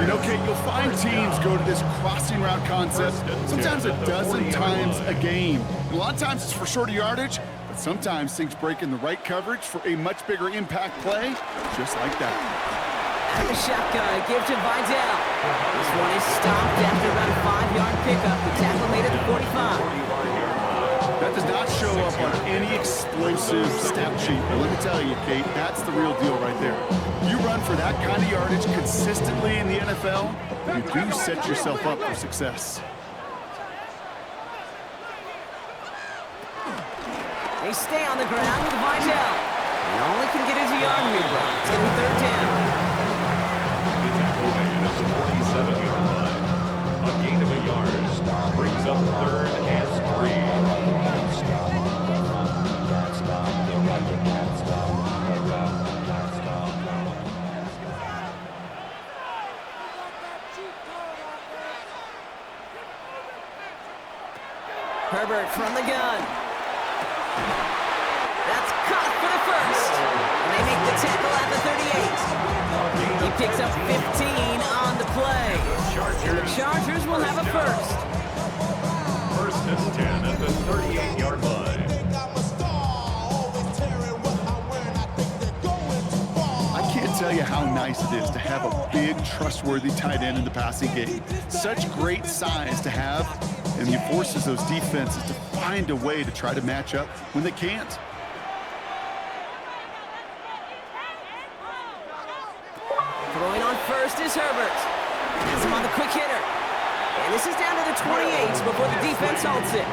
You know, Kate, you'll find teams go to this crossing route concept sometimes a dozen times a game. And a lot of times it's for shorter yardage, but sometimes things break in the right coverage for a much bigger impact play, just like that. Out of the shotgun, give to Vidal. This one is stopped after about a 5-yard pickup. The tackle made at the 45. That does not show up on any explosive stat sheet. But let me tell you, Kate, that's the real deal right there. You run for that kind of yardage consistently in the NFL, you do set yourself up for success. They stay on the ground with Vidal. And all he can get is a yard here, Brock. It's going to be 3rd down. Herbert from the gun. That's caught for the first. And they make the tackle at the 38. He picks up 15 on the play. And the Chargers will have a first. First and 10 at the 38-yard line. I can't tell you how nice it is to have a big, trustworthy tight end in the passing game. Such great size to have, and he forces those defenses to find a way to try to match up when they can't. Throwing on first is Herbert. Has him on the quick hitter. And this is down to the 28 before the defense holds it.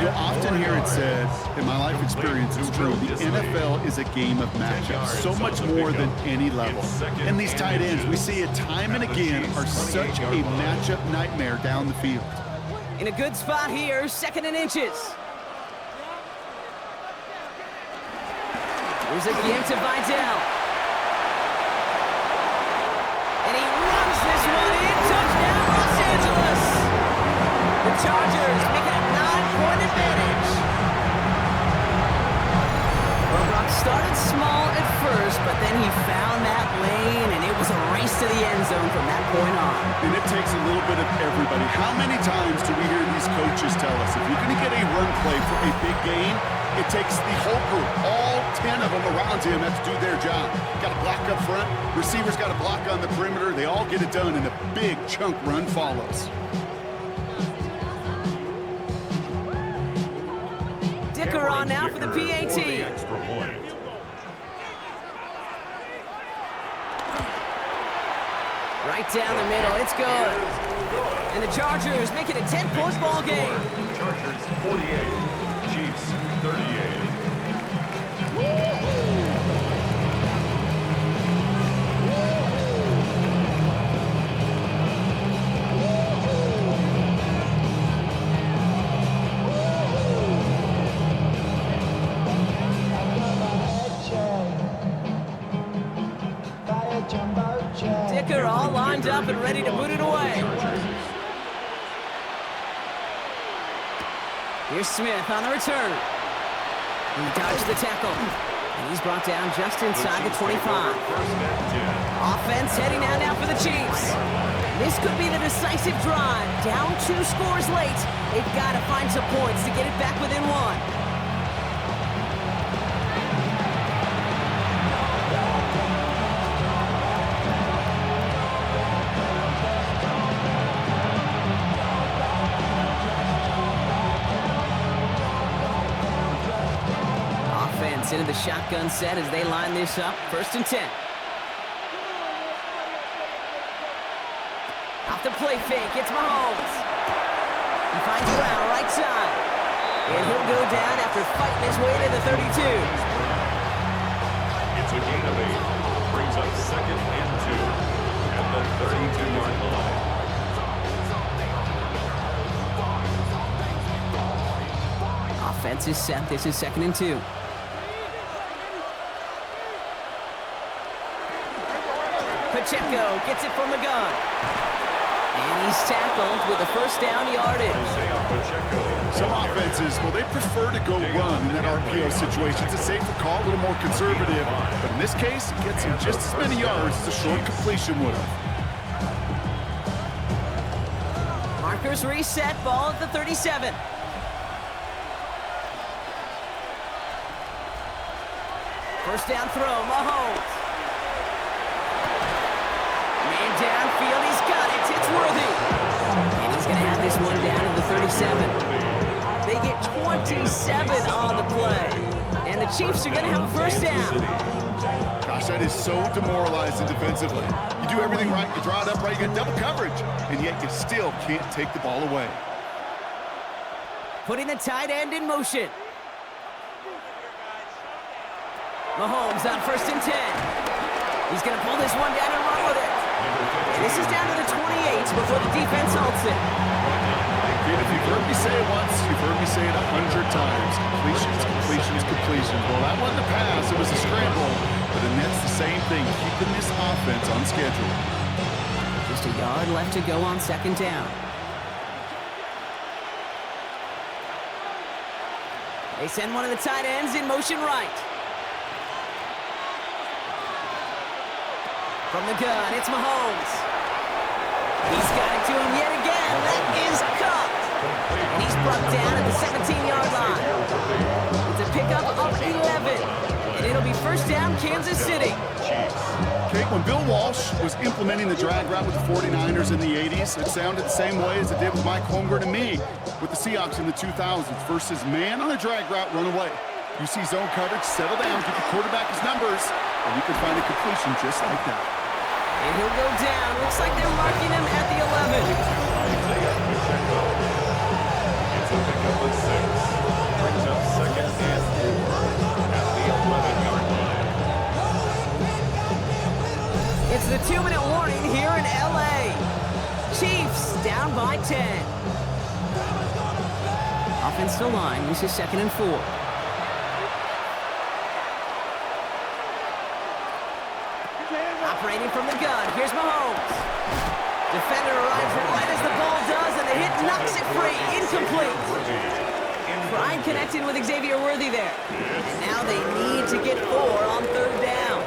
You'll often hear it said, in my life experience, it's true, the NFL is a game of matchups, so much more than any level. And these tight ends, we see it time and again, are such a matchup nightmare down the field. In a good spot here, 2nd and inches. Here's a game to Vidal. And he runs this one in. Touchdown, Los Angeles. The Chargers make it a 9-point advantage. Well, Brock started small at first, but then he found that lane, and it was a race to the end zone from that point on. And it takes a little bit of everybody. How many times do we hear these coaches tell us, if you're going to get a run play for a big game, it takes the whole group, all 10 of them around him have to do their job. Got to block up front, receivers got to block on the perimeter, they all get it done, and a big chunk run follows. Dicker on now for the PAT. Extra point. Right down the middle, it's good. And the Chargers make it a 10-point ball game. Chargers 48, Chiefs 38. Dicker all lined up and ready to boot it away. Here's Smith on the return. He dodged the tackle. And he's brought down just inside the 25. Offense heading out now for the Chiefs. This could be the decisive drive. Down 2 scores late. They've got to find some points to get it back within 1. Into the shotgun set as they line this up. 1st and 10. Off the play fake, it's Mahomes. He finds Brown right side. And he'll go down after fighting his way to the 32. It's a gain of 8. Brings up 2nd and 2 at the 32-yard line. Offense is set. This is 2nd and 2. Pacheco gets it from the gun. And he's tackled with a 1st down yardage. Some offenses, well, they prefer to go run in that RPO situation. It's a safer call, a little more conservative. But in this case, it gets him just as many yards as a short completion would have. Markers reset, ball at the 37. First down throw, Mahomes. Man downfield, he's got it. It's worthy. And he's going to have this one down to the 37. They get 27 on the play. And the Chiefs are going to have a 1st down. Gosh, that is so demoralizing defensively. You do everything right, you draw it up right, you get double coverage, and yet you still can't take the ball away. Putting the tight end in motion. Mahomes on 1st and 10. He's going to pull this one down and run with it. And this is down to the 28 before the defense halts it. If you've heard me say it once, you've heard me say it 100 times. Completions, completions, completions. Well, that wasn't a pass, it was a scramble. But then that's the same thing, keeping this offense on schedule. Just a yard left to go on 2nd down. They send one of the tight ends in motion right. From the gun, it's Mahomes. He's got it to him yet again. That is cuffed. And he's brought down at the 17-yard line. It's a pickup of 11. And it'll be first down, Kansas City. Kate, when Bill Walsh was implementing the drag route with the 49ers in the 80s, it sounded the same way as it did with Mike Holmgren and me with the Seahawks in the 2000s versus man on a drag route, run away. You see zone coverage, settle down, get the quarterback his numbers, and you can find a completion just like that. And he'll go down. Looks like they're marking him at the 11. It's a pickup of 6. Brings up second and 4 at the 11-yard line. It's the 2-minute warning here in L.A. Chiefs down by 10. Offensive line, this is 2nd and 4. Operating from the gun, here's Mahomes. Defender arrives right as the ball does, and the hit knocks it free. Incomplete. Pride connecting with Xavier Worthy there. And now they need to get 4 on 3rd down.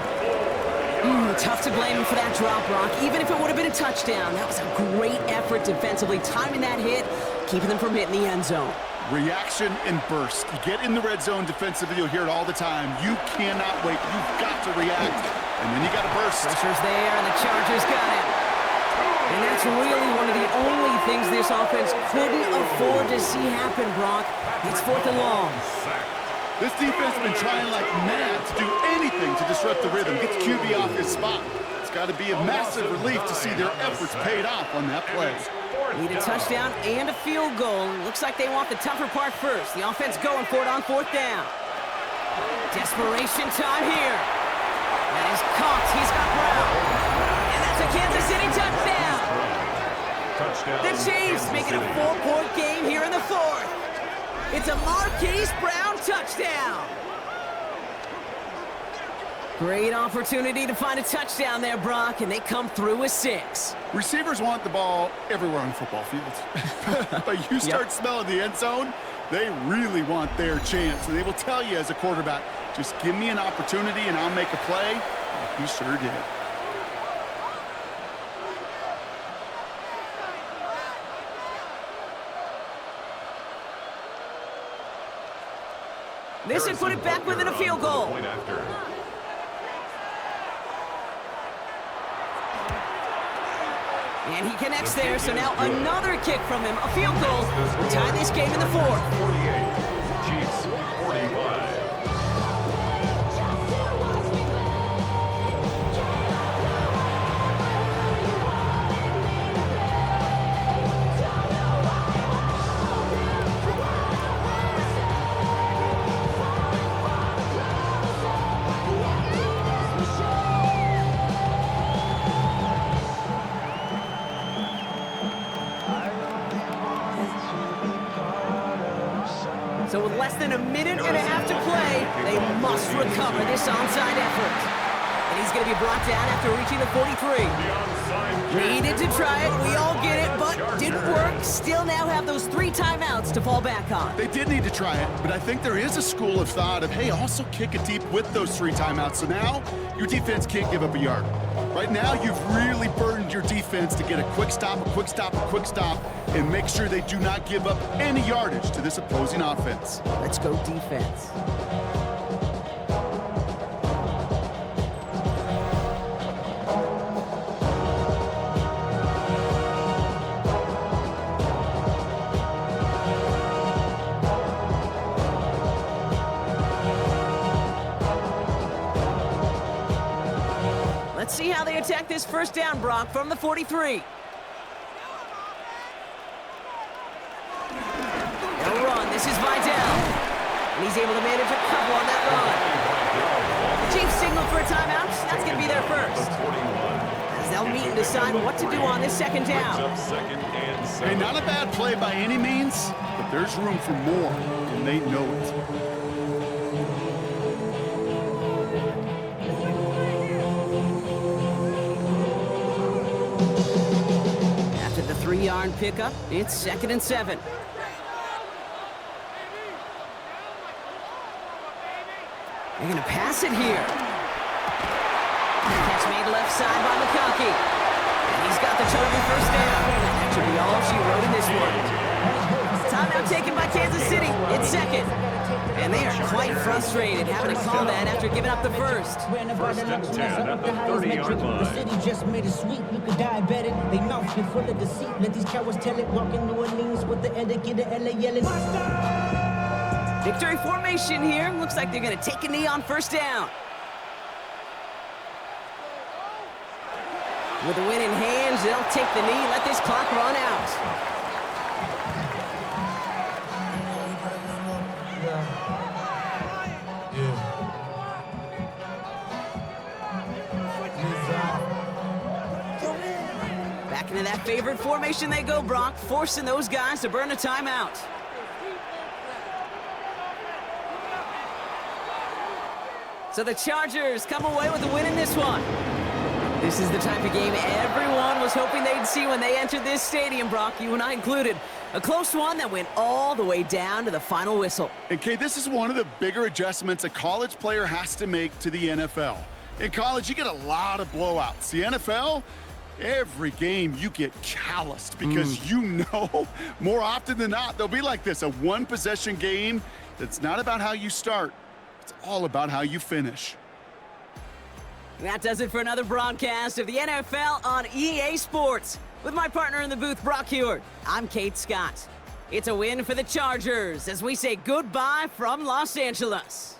Tough to blame him for that drop, Brock. Even if it would have been a touchdown, that was a great effort defensively, timing that hit, keeping them from hitting the end zone. Reaction and burst. You get in the red zone defensively, you'll hear it all the time. You cannot wait. You've got to react, and then you got to burst. Pressure's there, and the Chargers got him. And that's really one of the only things this offense couldn't afford to see happen, Brock. It's 4th and long. This defense has been trying like mad to do anything to disrupt the rhythm, get the QB off his spot. It's got to be a massive relief to see their efforts paid off on that play. Need a touchdown and a field goal. Looks like they want the tougher part first. The offense going for it on 4th down. Desperation time here. That is caught. He's got Brown. And that's a Kansas City touchdown. The Chiefs making a 4-point game here in the 4th. It's a Marquise Brown touchdown. Great opportunity to find a touchdown there, Brock, and they come through with 6. Receivers want the ball everywhere on football fields. But you start smelling the end zone, they really want their chance. And they will tell you as a quarterback, just give me an opportunity and I'll make a play. He sure did. This would put it back within a field goal. And he connects there, so now another kick from him. A field goal will tie this game in the 4th. 48, Chiefs 45. So with less than a minute and a half to play, they must recover this onside effort. And he's going to be brought down after reaching the 43. Needed to try it, we all get it, but didn't work. Still now have those 3 timeouts to fall back on. They did need to try it, but I think there is a school of thought of, hey, also kick it deep with those 3 timeouts. So now your defense can't give up a yard. Right now, you've really burdened your defense to get a quick stop, a quick stop, a quick stop, and make sure they do not give up any yardage to this opposing offense. Let's go defense. Let's see how they attack this first down, Brock, from the 43. They'll run. This is Vidal. And he's able to manage a couple on that run. Chiefs signal for a timeout. That's going to be their first. As they'll meet and decide what to do on this 2nd down. Hey, not a bad play by any means, but there's room for more, and they know it. After the 3-yard pickup, it's 2nd and 7. They're gonna pass it here. Catch made left side by McConkey. And he's got the Charger first down. And that should be all she wrote in this one. Timeout taken by Kansas City. It's second. And they are quite frustrated having to call that after giving up the first. First and 10 at the 30-yard line. The city just made it sweet. You could diabetic. They mouth get full of deceit. Let these cowards tell it. Walk in New Orleans with the etiquette of LA yelling. Victory formation here. Looks like they're going to take a knee on first down. With the win in hands, they'll take the knee, let this clock run out. Back into that favorite formation they go, Brock, forcing those guys to burn a timeout. So the Chargers come away with the win in this one. This is the type of game everyone was hoping they'd see when they entered this stadium, Brock, you and I included. A close one that went all the way down to the final whistle. And Kate, this is one of the bigger adjustments a college player has to make to the NFL. In college, you get a lot of blowouts. The NFL, every game you get calloused because you know more often than not they'll be like this, a one-possession game that's not about how you start. It's all about how you finish. That does it for another broadcast of the NFL on EA Sports. With my partner in the booth, Brock Huard, I'm Kate Scott. It's a win for the Chargers as we say goodbye from Los Angeles.